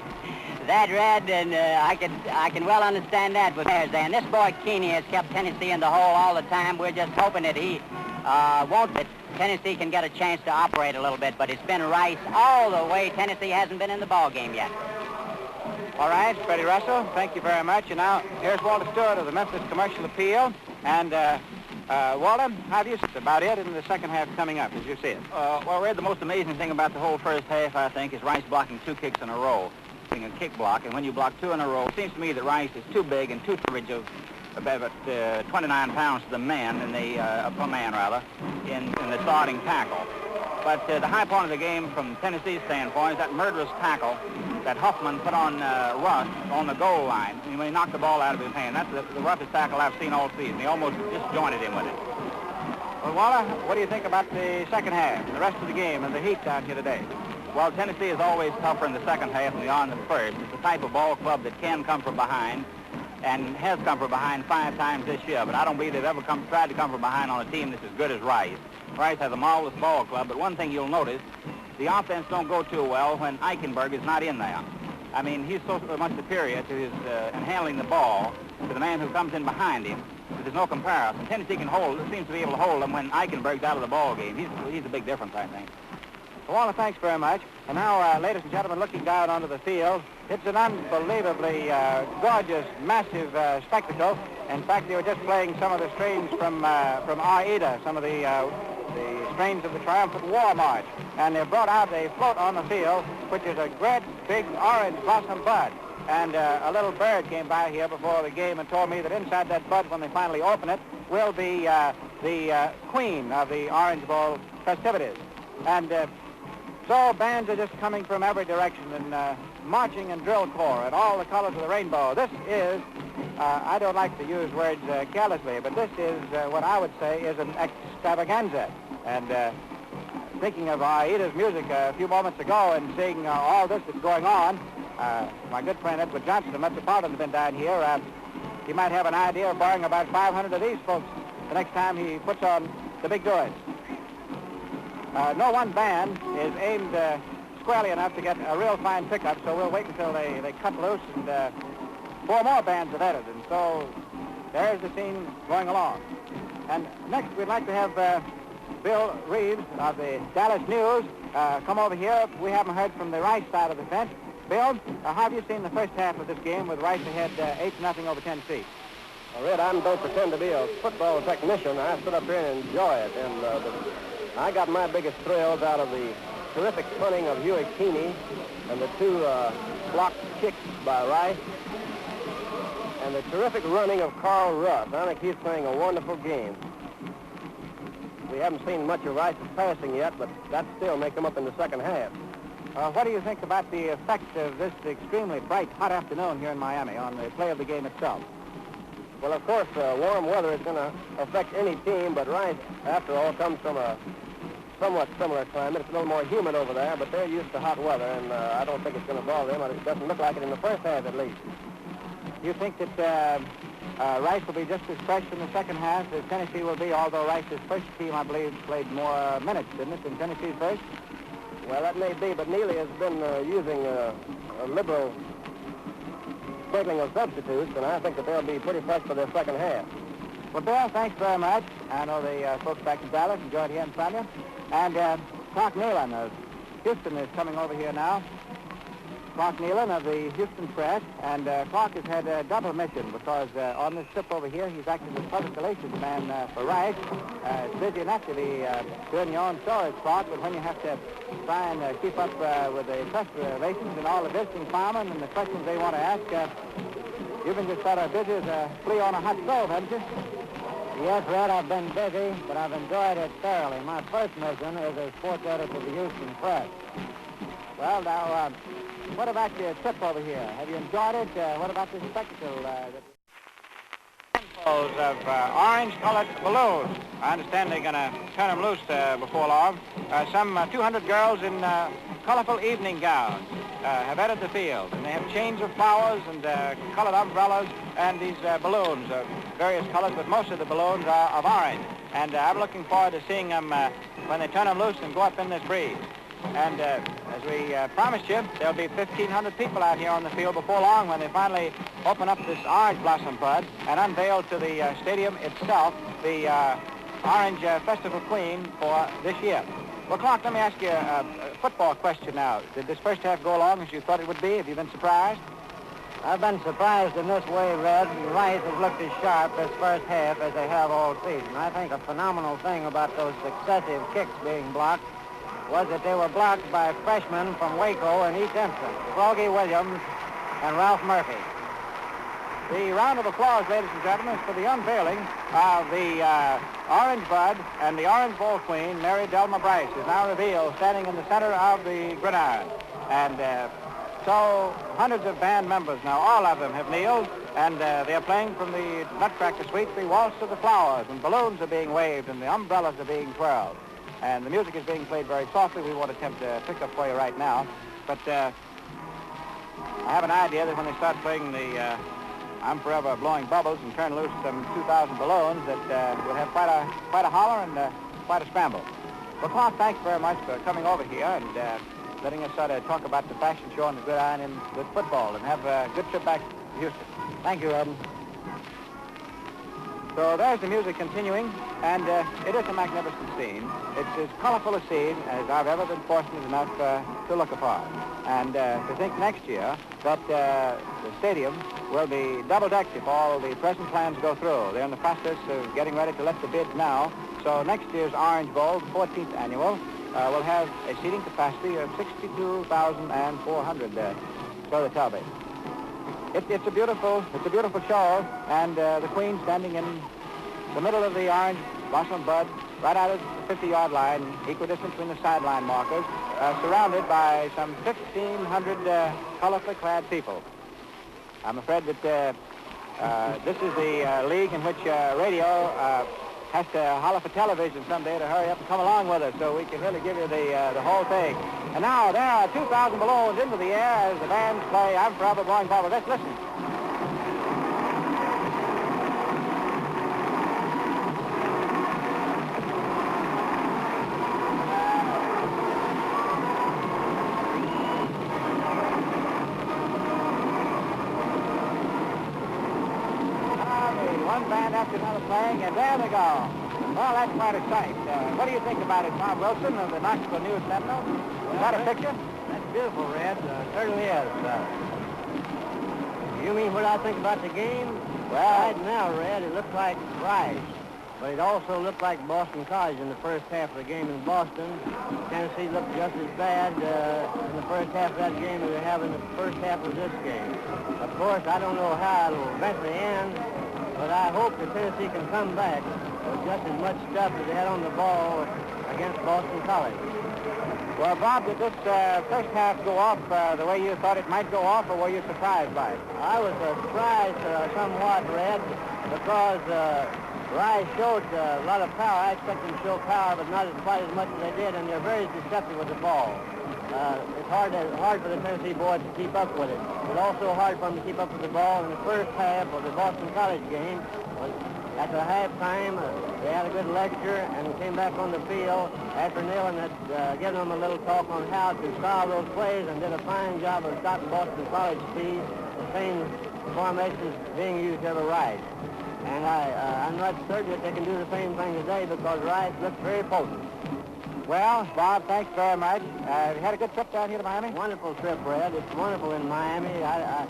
Speaker 3: That, Red, and I can well understand that with theirs there. And this boy Keeney has kept Tennessee in the hole all the time. We're just hoping that he that Tennessee can get a chance to operate a little bit, but it's been Rice all the way. Tennessee hasn't been in the ball game yet.
Speaker 1: All right, Freddie Russell, thank you very much. And now, here's Walter Stewart of the Memphis Commercial Appeal. And, Walter, how do you see about it in the second half coming up, as you see it?
Speaker 4: Well, Red, the most amazing thing about the whole first half, I think, is Rice blocking 2 kicks in a row. A kick block, and when you block 2 in a row, it seems to me that Rice is too big and too coverage of about 29 pounds to the man, per man rather, in the starting tackle. But the high point of the game from Tennessee's standpoint is that murderous tackle that Huffman put on Russ on the goal line. When he knocked the ball out of his hand. That's the roughest tackle I've seen all season. He almost disjointed him with it.
Speaker 1: Well, Walter, what do you think about the second half, the rest of the game, and the heat down here today?
Speaker 4: Well, Tennessee is always tougher in the second half than they are in the first. It's the type of ball club that can come from behind and has come from behind 5 times this year, but I don't believe they've ever tried to come from behind on a team that's as good as Rice. Rice has a marvelous ball club, but one thing you'll notice, the offense don't go too well when Eichenberg is not in there. I mean, he's so much superior to his in handling the ball to the man who comes in behind him. there's no comparison. Tennessee seems to be able to hold them when Eichenberg's out of the ball game. He's a big difference, I think.
Speaker 1: Well, Walter, thanks very much. And now, ladies and gentlemen, looking down onto the field, it's an unbelievably gorgeous, massive spectacle. In fact, they were just playing some of the strains from Aida, some of the strains of the Triumphant War March. And they brought out a float on the field, which is a great, big orange blossom bud. And a little bird came by here before the game and told me that inside that bud, when they finally open it, will be the queen of the Orange Bowl festivities. And so bands are just coming from every direction and marching in drill corps and all the colors of the rainbow. This is, I don't like to use words carelessly, but this is what I would say is an extravaganza. And thinking of Aida's music a few moments ago and seeing all this that's going on, my good friend Edward Johnson, the Metropolitan, has been down here. He might have an idea of borrowing about 500 of these folks the next time he puts on the big doings. No one band is aimed squarely enough to get a real fine pickup, so we'll wait until they cut loose, and 4 more bands have added. And so there's the scene going along. And next we'd like to have Bill Reeves of the Dallas News come over here. We haven't heard from the Rice side of the fence. Bill, how have you seen the first half of this game with Rice ahead 8-0 over Tennessee?
Speaker 5: Well, Red, I don't pretend to be a football technician. I sit up here and enjoy it. And I got my biggest thrills out of the terrific punting of Huey Keeney and the 2 blocked kicks by Rice and the terrific running of Carl Russ. I think he's playing a wonderful game. We haven't seen much of Rice's passing yet, but that still may come up in the second half.
Speaker 1: What do you think about the effect of this extremely bright, hot afternoon here in Miami on the play of the game itself?
Speaker 5: Well, of course, warm weather is going to affect any team, but Rice, after all, comes from a somewhat similar climate. It's a little more humid over there, but they're used to hot weather, and I don't think it's going to bother them. It doesn't look like it in the first half, at least.
Speaker 1: Do you think that Rice will be just as fresh in the second half as Tennessee will be, although Rice's first team, I believe, played more minutes, didn't it, than Tennessee's first?
Speaker 5: Well, that may be, but Neeley has been using a liberal sprinkling of substitutes, and I think that they'll be pretty fresh for their second half.
Speaker 1: Well, Bill, thanks very much. I know the folks back in Dallas enjoyed hearing from you. And Robert Neyland of Houston is coming over here now. Clark Neyland of the Houston Press, and Clark has had a double mission because on this trip over here he's acted as public relations man for Rice. It's busy enough to be doing your own stories, Clark, but when you have to try and keep up with the press relations and all the visiting firemen and the questions they want to ask, you've been just sort of busy as a flea on a hot stove, haven't you?
Speaker 3: Yes, Red, I've been busy, but I've enjoyed it thoroughly. My first mission is as sports editor of the Houston Press.
Speaker 1: Well, now, what about your trip over here? Have you enjoyed it? What about the spectacle? Handfuls of orange-colored balloons. I understand they're going to turn them loose before long. Some 200 girls in colorful evening gowns have entered the field, and they have chains of flowers and colored umbrellas and these balloons of various colors, but most of the balloons are of orange. And I'm looking forward to seeing them when they turn them loose and go up in this breeze. And as we promised you, there'll be 1,500 people out here on the field before long when they finally open up this orange blossom bud and unveil to the stadium itself the Orange Festival Queen for this year. Well, Clark, let me ask you a football question now. Did this first half go along as you thought it would be? Have you been surprised?
Speaker 3: I've been surprised in this way, Red. Rice has looked as sharp this first half as they have all season. I think a phenomenal thing about those successive kicks being blocked was that they were blocked by freshmen from Waco in each instance, Froggy Williams and Ralph Murphy.
Speaker 1: The round of applause, ladies and gentlemen, is for the unveiling of the Orange Bud and the Orange Bowl Queen, Mary Delma Bryce, is now revealed standing in the center of the gridiron. And so hundreds of band members now, all of them have kneeled, and they are playing from the Nutcracker Suite, the Waltz of the Flowers, and balloons are being waved, and the umbrellas are being twirled. And the music is being played very softly. We won't attempt to pick up for you right now. But I have an idea that when they start playing the I'm Forever Blowing Bubbles and turn loose some 2,000 balloons, that we'll have quite a holler and quite a scramble. Well, Clark, thanks very much for coming over here and letting us sort of talk about the fashion show on the gridiron and with football, and have a good trip back to Houston.
Speaker 3: Thank you, Ed.
Speaker 1: So there's the music continuing, and it is a magnificent scene. It's as colorful a scene as I've ever been fortunate enough to look upon. And to think next year that the stadium will be double-decked if all the present plans go through. They're in the process of getting ready to let the bids now. So next year's Orange Bowl, the 14th annual, will have a seating capacity of 62,400, so they tell me. It's a beautiful show, and the Queen standing in the middle of the orange blossom bud, right out of the 50-yard line, equidistant between the sideline markers, surrounded by some 1,500 colorfully clad people. I'm afraid that this is the league in which radio has to holler for television someday to hurry up and come along with us so we can really give you the whole thing. And now there are 2,000 balloons into the air as the bands play I'm Forever Blowing Bubbles. Let's listen. One band after another playing, and there they go. Well, that's quite a sight. What do you think about it, Tom Wilson of the Knoxville News Sentinel? Is that a picture?
Speaker 6: That's beautiful, Red. Certainly is. You mean what I think about the game?
Speaker 1: Well,
Speaker 6: right now, Red, it looks like Rice. But it also looked like Boston College in the first half of the game in Boston. Tennessee looked just as bad in the first half of that game as they have in the first half of this game. Of course, I don't know how it will eventually end, but I hope that Tennessee can come back with just as much stuff as they had on the ball against Boston College.
Speaker 1: Well, Bob, did this first half go off the way you thought it might go off, or were you surprised by it?
Speaker 6: I was surprised somewhat, Red, because Rice showed a lot of power. I expected them to show power, but not quite as much as they did, and they're very deceptive with the ball. It's hard for the Tennessee boys to keep up with it. It's also hard for them to keep up with the ball. In the first half of the Boston College game, at the halftime, they had a good lecture and came back on the field after Neyland had given them a little talk on how to solve those plays and did a fine job of stopping Boston College speed, the same formations being used ever right. And I'm not certain that they can do the same thing today because Rice looks very potent.
Speaker 1: Well, Bob, thanks very much. You had a good trip down here to Miami?
Speaker 6: Wonderful trip, Red. It's wonderful in Miami. I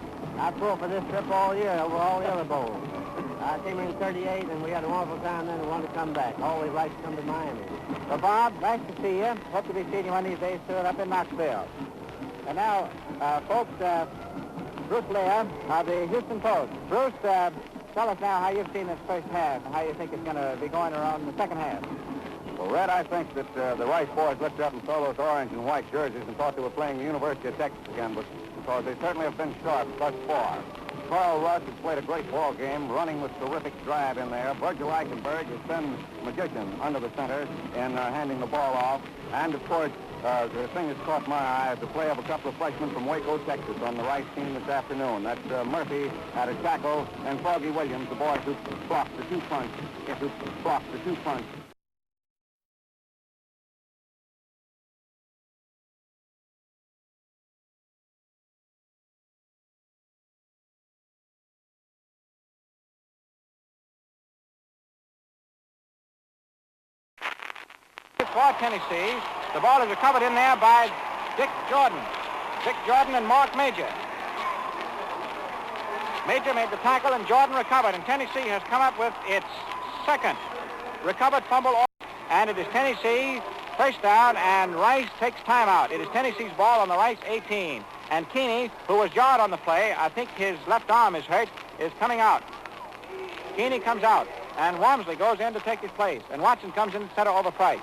Speaker 6: pulled for this trip all year over all the other bowls. I came in 38, and we had a wonderful time then and wanted to come back. Always like to come to Miami.
Speaker 1: Well, Bob, nice to see you. Hope to be seeing you one of these days soon up in Knoxville. And now, folks, Bruce Lear of the Houston Post. Bruce, tell us now how you've seen this first half and how you think it's going to be going around in the second half.
Speaker 5: Well, Red, I think that the Rice boys lifted up and saw those orange and white jerseys and thought they were playing the University of Texas again, but because they certainly have been sharp thus far. Carl Rush has played a great ball game, running with terrific drive in there. Virgil Eichenberg has been magician under the center in handing the ball off. And, of course, the thing that's caught my eye is the play of a couple of freshmen from Waco, Texas, on the Rice team this afternoon. That's Murphy at a tackle and Froggy Williams, the boy who blocked the two punch.
Speaker 1: For Tennessee, the ball is recovered in there by Dick Jordan. Dick Jordan and Mark Major. Major made the tackle and Jordan recovered, and Tennessee has come up with its second recovered fumble. And it is Tennessee first down, and Rice takes timeout. It is Tennessee's ball on the Rice 18. And Keeney, who was jarred on the play, I think his left arm is hurt, is coming out. Keeney comes out, and Walmsley goes in to take his place, and Watson comes in to center over Price.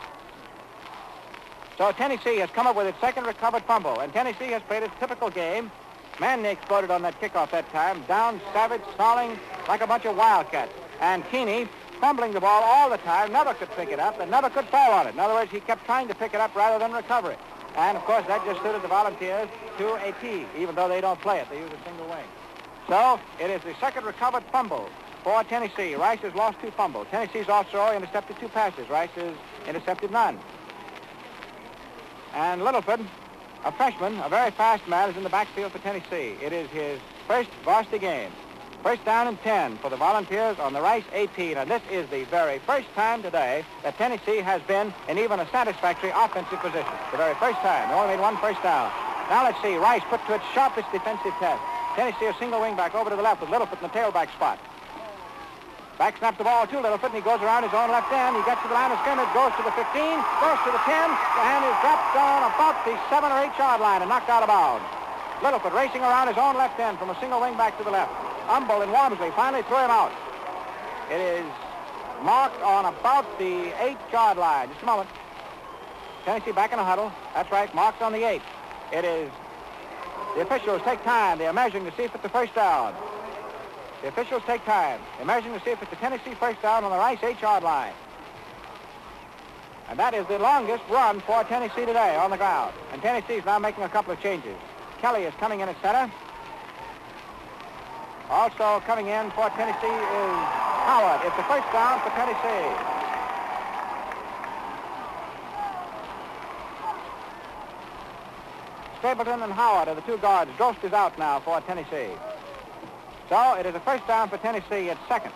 Speaker 1: So Tennessee has come up with its second recovered fumble, and Tennessee has played its typical game. Manley exploded on that kickoff that time, down savage, snarling like a bunch of wildcats. And Keeney, fumbling the ball all the time, never could pick it up and never could fall on it. In other words, he kept trying to pick it up rather than recover it. And, of course, that just suited the Volunteers to a T, even though they don't play it. They use a single wing. So it is the second recovered fumble for Tennessee. Rice has lost two fumbles. Tennessee's also intercepted two passes. Rice has intercepted none. And Littleford, a freshman, a very fast man, is in the backfield for Tennessee. It is his first varsity game. First down and 10 for the Volunteers on the Rice 18. And this is the very first time today that Tennessee has been in even a satisfactory offensive position. The very first time. They only made one first down. Now let's see. Rice put to its sharpest defensive test. Tennessee a single wing back over to the left with Littlefoot in the tailback spot. Back snap the ball to Littlefoot, and he goes around his own left end. He gets to the line of scrimmage, goes to the 15, goes to the 10, and is dropped down about the 7 or 8 yard line and knocked out of bounds. Littlefoot racing around his own left end from a single wing back to the left. Humble and Walmsley finally threw him out. It is marked on about the 8 yard line. Just a moment. Tennessee back in a huddle. That's right, marked on the 8. It is. The officials take time. They are measuring to see if it's the first down. The officials take time. They're measuring to see if it's the Tennessee first down on the Rice 8 yard line. And that is the longest run for Tennessee today on the ground. And Tennessee is now making a couple of changes. Kelly is coming in at center. Also coming in for Tennessee is Howard. It's the first down for Tennessee. Stapleton and Howard are the two guards. Drost is out now for Tennessee. So it is a first down for Tennessee at second.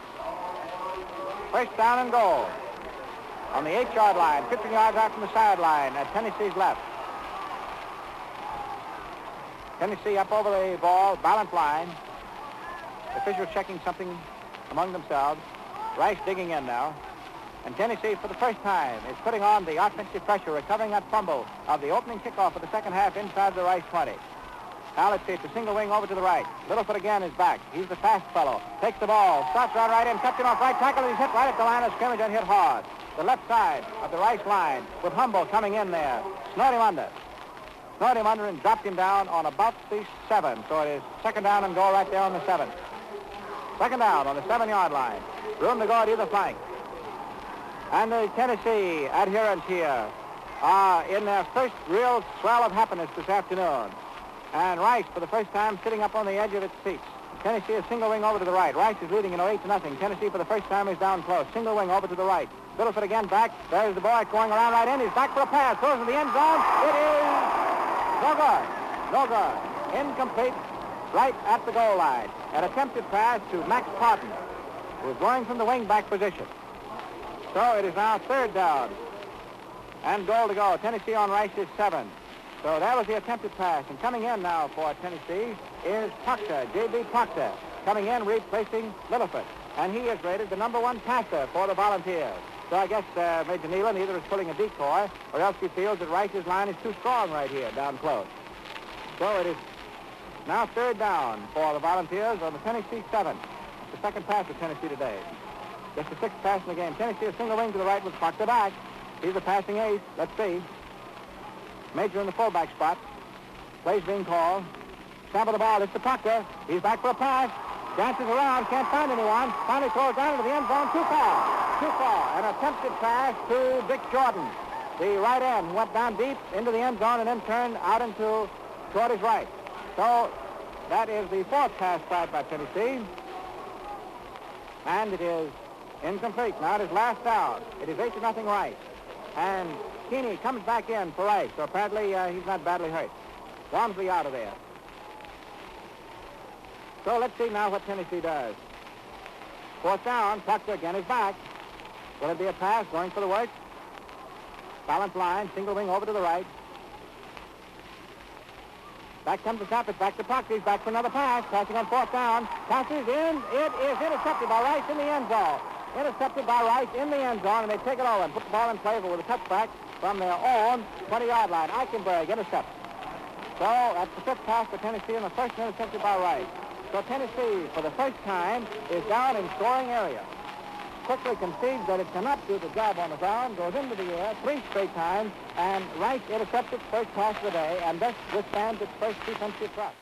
Speaker 1: First down and goal on the 8 yard line, 15 yards out from the sideline at Tennessee's left. Tennessee up over the ball, balance line. Officials checking something among themselves. Rice digging in now. And Tennessee, for the first time, is putting on the offensive pressure, recovering that fumble of the opening kickoff of the second half inside the Rice 20. Now let's see, it's a single wing over to the right. Littlefoot again is back. He's the fast fellow. Takes the ball, stops around right in, cuts him off right tackle, and he's hit right at the line of scrimmage and hit hard. The left side of the Rice line with Humble coming in there. Snorted him under. Snorted him under and dropped him down on about the 7. So it is second down and goal right there on the 7. Second down on the 7 yard line. Room to go at either flank. And the Tennessee adherents here are in their first real swell of happiness this afternoon. And Rice, for the first time, sitting up on the edge of its seats. Tennessee is single wing over to the right. Rice is leading 8-0. Tennessee, for the first time, is down close. Single wing over to the right. Littlefoot again back. There's the boy going around right in. He's back for a pass. Throws in the end zone. It is no good. No good. Incomplete right at the goal line. An attempted pass to Max Parton, who is going from the wing back position. So it is now third down and goal to go. Tennessee on Rice's 7. So that was the attempted pass. And coming in now for Tennessee is Proctor, J.B. Proctor, coming in replacing Littlefoot. And he is rated the number 1 passer for the Volunteers. So I guess Major Neyland either is pulling a decoy or else he feels that Rice's line is too strong right here down close. So it is now third down for the Volunteers on the Tennessee 7. It's the second pass of Tennessee today. Just the 6th pass in the game. Tennessee a single wing to the right with Proctor back. He's the passing ace. Let's see. Major in the fullback spot. Plays being called. Snap of the ball. It's to Proctor. He's back for a pass. Dances around. Can't find anyone. Finally throws down into the end zone. Too far. Too far. An attempted pass to Dick Jordan. The right end went down deep into the end zone and then turned out into toward his right. So that is the 4th pass tried by Tennessee. And it is incomplete. Now it is last down. It is 8-0 Rice. And Keeney comes back in for Rice. So apparently he's not badly hurt. Walmsley out of there. So let's see now what Tennessee does. 4th down. Proctor again is back. Will it be a pass going for the work? Balance line. Single wing over to the right. Back comes the snap. It's back to Proctor. He's back for another pass. Passing on 4th down. Passes in. It is intercepted by Rice in the end zone. Intercepted by Rice in the end zone, and they take it over and put the ball in play with a touchback from their own 20-yard line. Eichenberg intercepts. So that's the 5th pass for Tennessee, and the first intercepted by Rice. So Tennessee, for the first time, is down in scoring area. Quickly concedes that it cannot do the job on the ground, goes into the air 3 straight times, and Rice intercepts its first pass of the day, and thus withstands its first defensive thrust.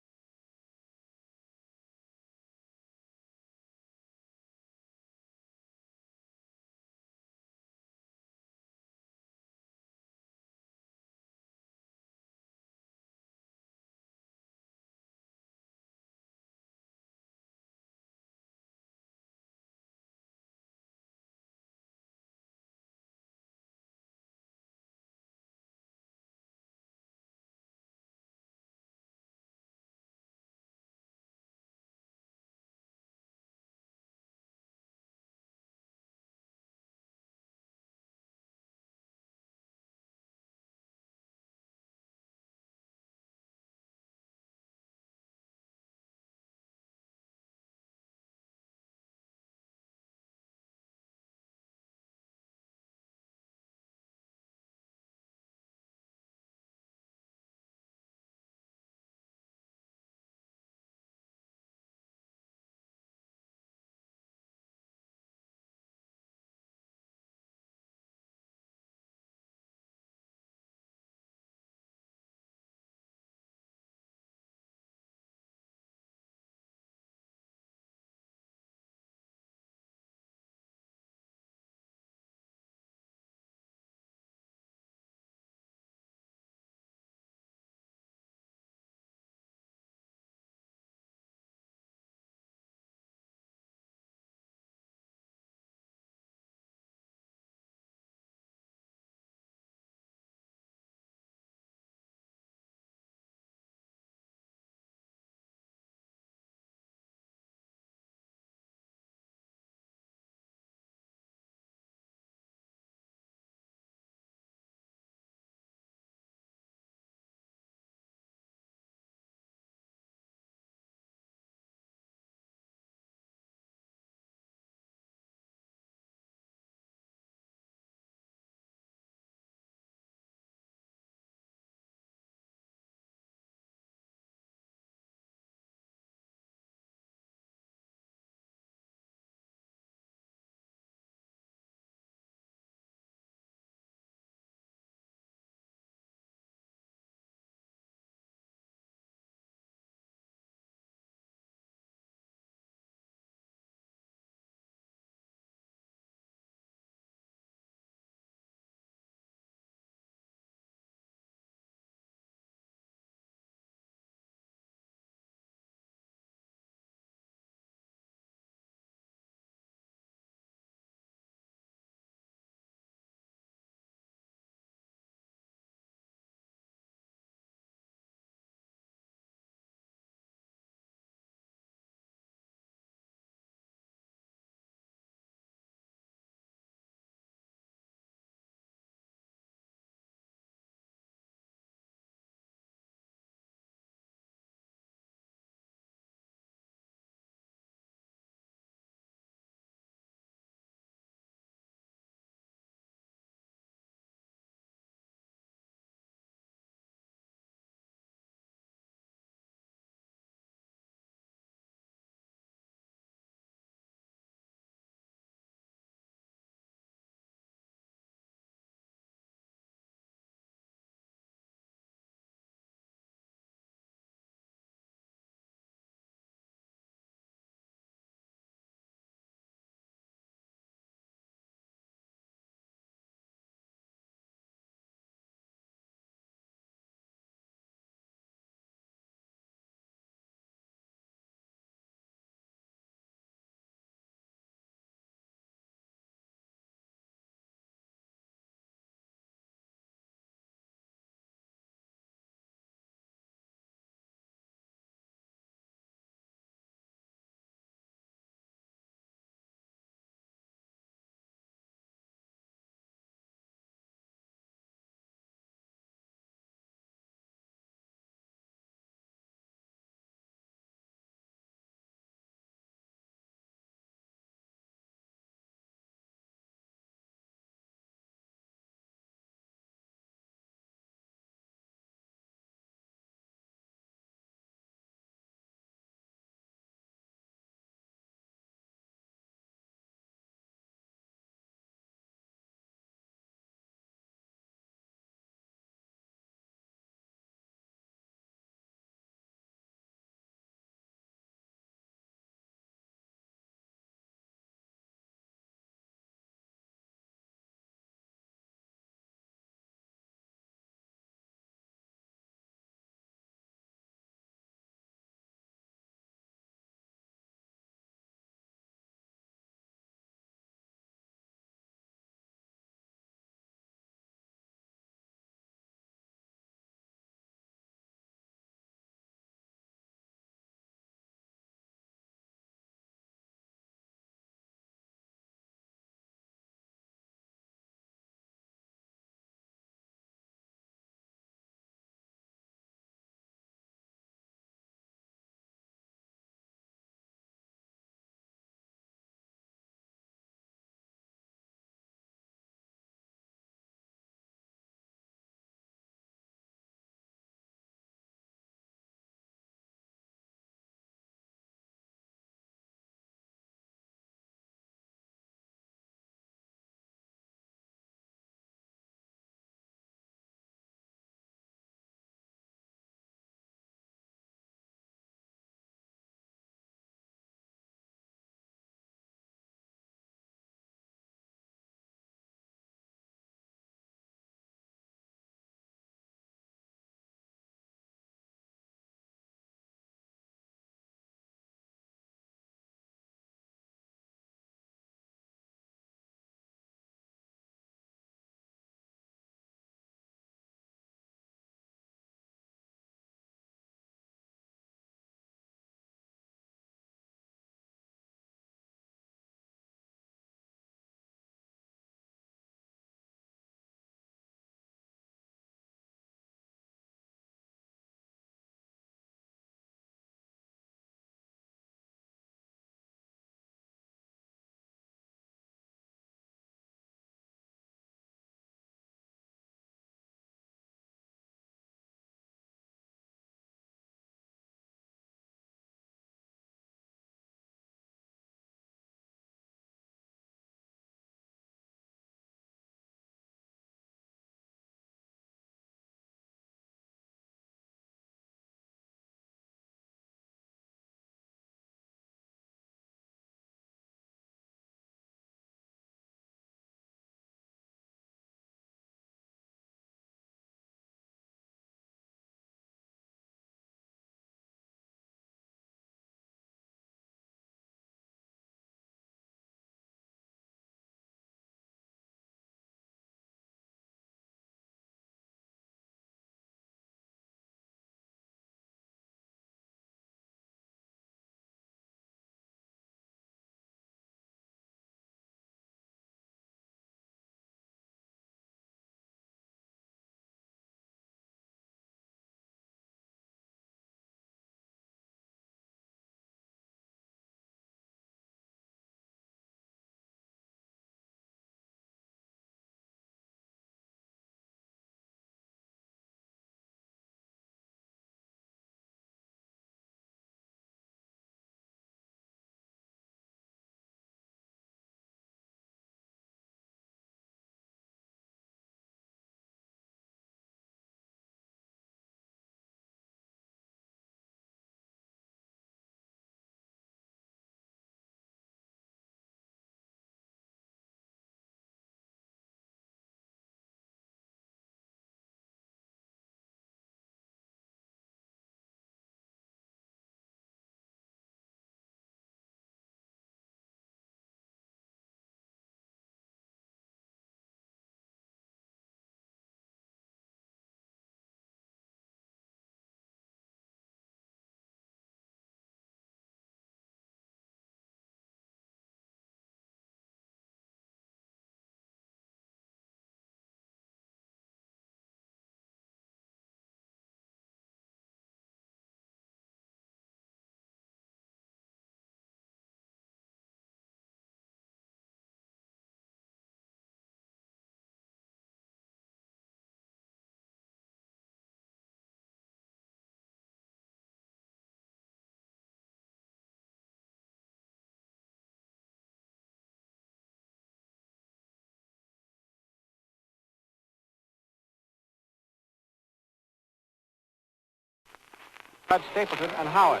Speaker 1: Stapleton, and Howard.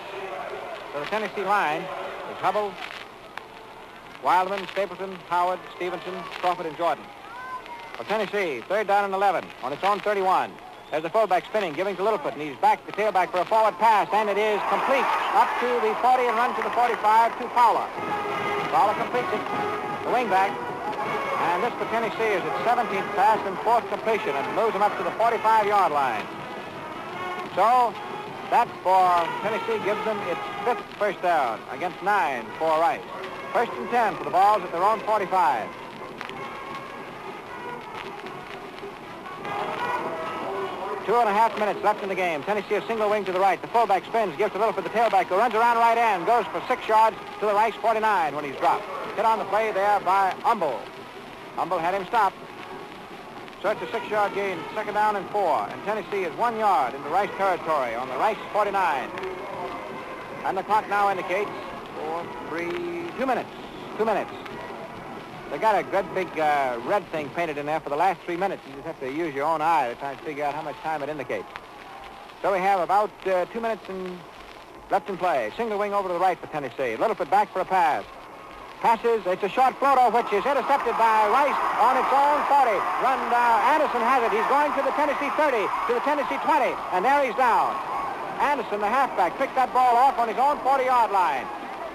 Speaker 1: So the Tennessee line is Hubble, Wildman, Stapleton, Howard, Stevenson, Crawford, and Jordan. For Tennessee, 3rd down and 11 on its own 31. There's the fullback spinning, giving to Littlefoot, and he's back to tailback for a forward pass, and it is complete up to the 40 and run to the 45 to Fowler. Fowler completes it, the wingback, and this for Tennessee is its 17th pass and 4th completion, and moves them up to the 45-yard line. So that for Tennessee gives them its 5th first down against 9 for Rice. 1st and 10 for the Vols at their own 45. Two and a half minutes left in the game. Tennessee a single wing to the right. The fullback spins, gives to Littlefoot, the tailback, who runs around right end, goes for 6 yards to the Rice 49 when he's dropped. Hit on the play there by Humble. Humble had him stopped. So it's a 6-yard gain, 2nd down and 4. And Tennessee is 1 yard into Rice territory on the Rice 49. And the clock now indicates 2 minutes. 2 minutes. They got a good big red thing painted in there for the last 3 minutes. You just have to use your own eye to try and figure out how much time it indicates. So we have about 2 minutes left in play. Single wing over to the right for Tennessee. Littlefoot back for a pass. Passes. It's a short floater, which is intercepted by Rice on its own 40. Anderson has it. He's going to the Tennessee 30, to the Tennessee 20, and there he's down. Anderson, the halfback, picked that ball off on his own 40-yard line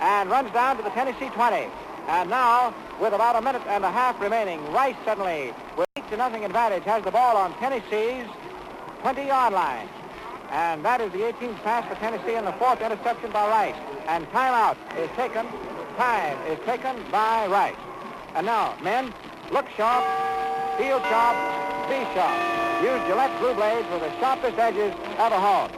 Speaker 1: and runs down to the Tennessee 20. And now, with about a minute and a half remaining, Rice suddenly, with 8-0 advantage, has the ball on Tennessee's 20-yard line. And that is the 18th pass for Tennessee and the 4th interception by Rice. And timeout is taken. Time is taken by Rice. And now, men, look sharp, feel sharp, be sharp. Use Gillette Blue Blades with the sharpest edges ever honed.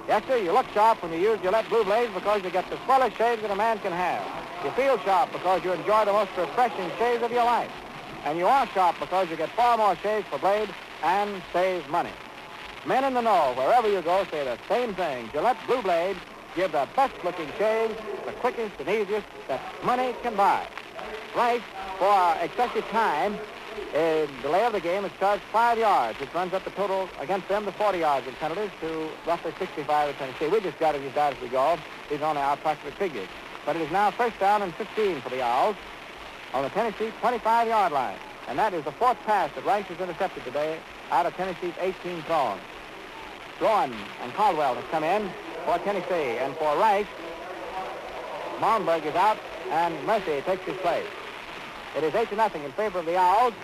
Speaker 1: Yes, sir, you look sharp when you use Gillette Blue Blades because you get the swellest shaves that a man can have. You feel sharp because you enjoy the most refreshing shaves of your life. And you are sharp because you get far more shaves per blade and save money. Men in the know, wherever you go, say the same thing. Gillette Blue Blades give the best-looking shaves, the quickest and easiest that money can buy. Rice, for excessive time, in delay of the game, is charged 5 yards, which runs up the total against them to 40 yards in penalties to roughly 65 at Tennessee. We just got it as bad as we go. These are only our approximate figures. But it is now 1st down and 15 for the Owls on the Tennessee 25-yard line. And that is the 4th pass that Rice has intercepted today out of Tennessee's 18 thrown. Rowan and Caldwell have come in for Tennessee. And for Rice, Malmberg is out, and Mercy takes his place. It is 8-0 in favor of the Owls.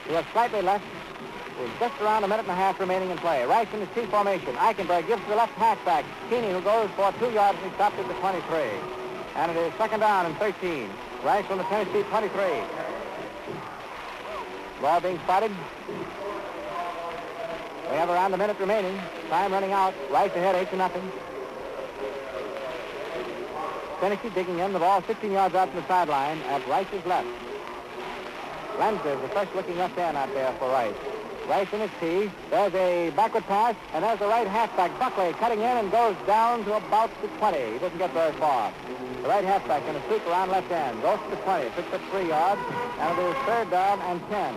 Speaker 1: We have slightly less, with just around a minute and a half remaining in play. Rice in his T formation. Eichenberg gives to the left halfback. Keeney, who goes for 2 yards, and he stops at the 23. And it is 2nd down and 13. Rice on the Tennessee 23. Ball being spotted. We have around a minute remaining. Time running out. Rice ahead, 8-0. Tennessee digging in. The ball 15 yards out from the sideline at Rice's left. Lanza, the first looking left hand out there for Rice. Rice in his tee. There's a backward pass, and there's the right halfback, Buckley, cutting in and goes down to about the 20. He doesn't get very far. The right halfback in a sweep around left end. Goes to the 20, picks up 3 yards, and it is 3rd down and 10.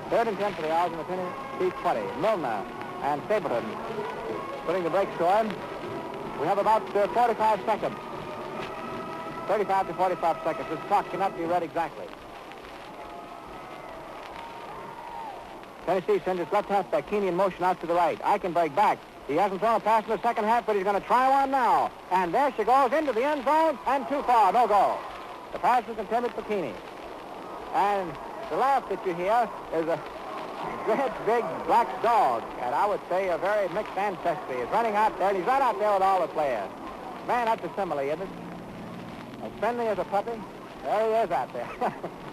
Speaker 1: 3rd and 10 for the Owls in the Tennessee 20. Milner and Stapleton putting the brakes to him. We have about 45 seconds. 35 to 45 seconds. This clock cannot be read exactly. Tennessee sends its left halfback, Keeney, in motion out to the right. Eichenberg back. He hasn't thrown a pass in the second half, but he's going to try one now. And there she goes into the end zone and too far. No goal. The pass is intended for Keeney. And the laugh that you hear is a great big black dog. And I would say a very mixed ancestry. He's running out there, and he's right out there with all the players. Man, that's a simile, isn't it? As friendly as a puppy. There he is out there.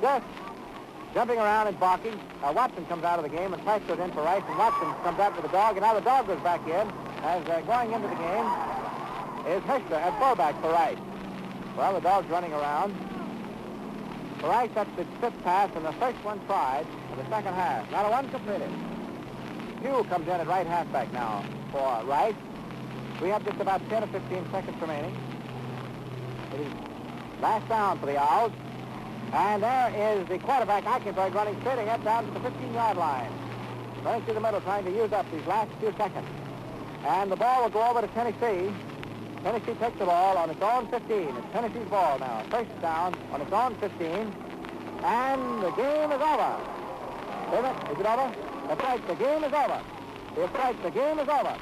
Speaker 1: Just jumping around and barking. Watson comes out of the game, and Price goes in for Rice, and Watson comes out with the dog, and now the dog goes back in. As going into the game is Hester at fullback for Rice. Well, the dog's running around. For Rice, that's the 5th pass, and the first one tried in the second half. Not a one completed. Pugh comes in at right halfback now for Rice. We have just about 10 or 15 seconds remaining. It is last down for the Owls. And there is the quarterback, Eichenberg, running straight ahead down to the 15-yard line. Running through the middle, trying to use up these last few seconds. And the ball will go over to Tennessee. Tennessee takes the ball on its own 15. It's Tennessee's ball now. First down on its own 15. And the game is over. Is it over? That's right, the game is over. It's right, the game is over.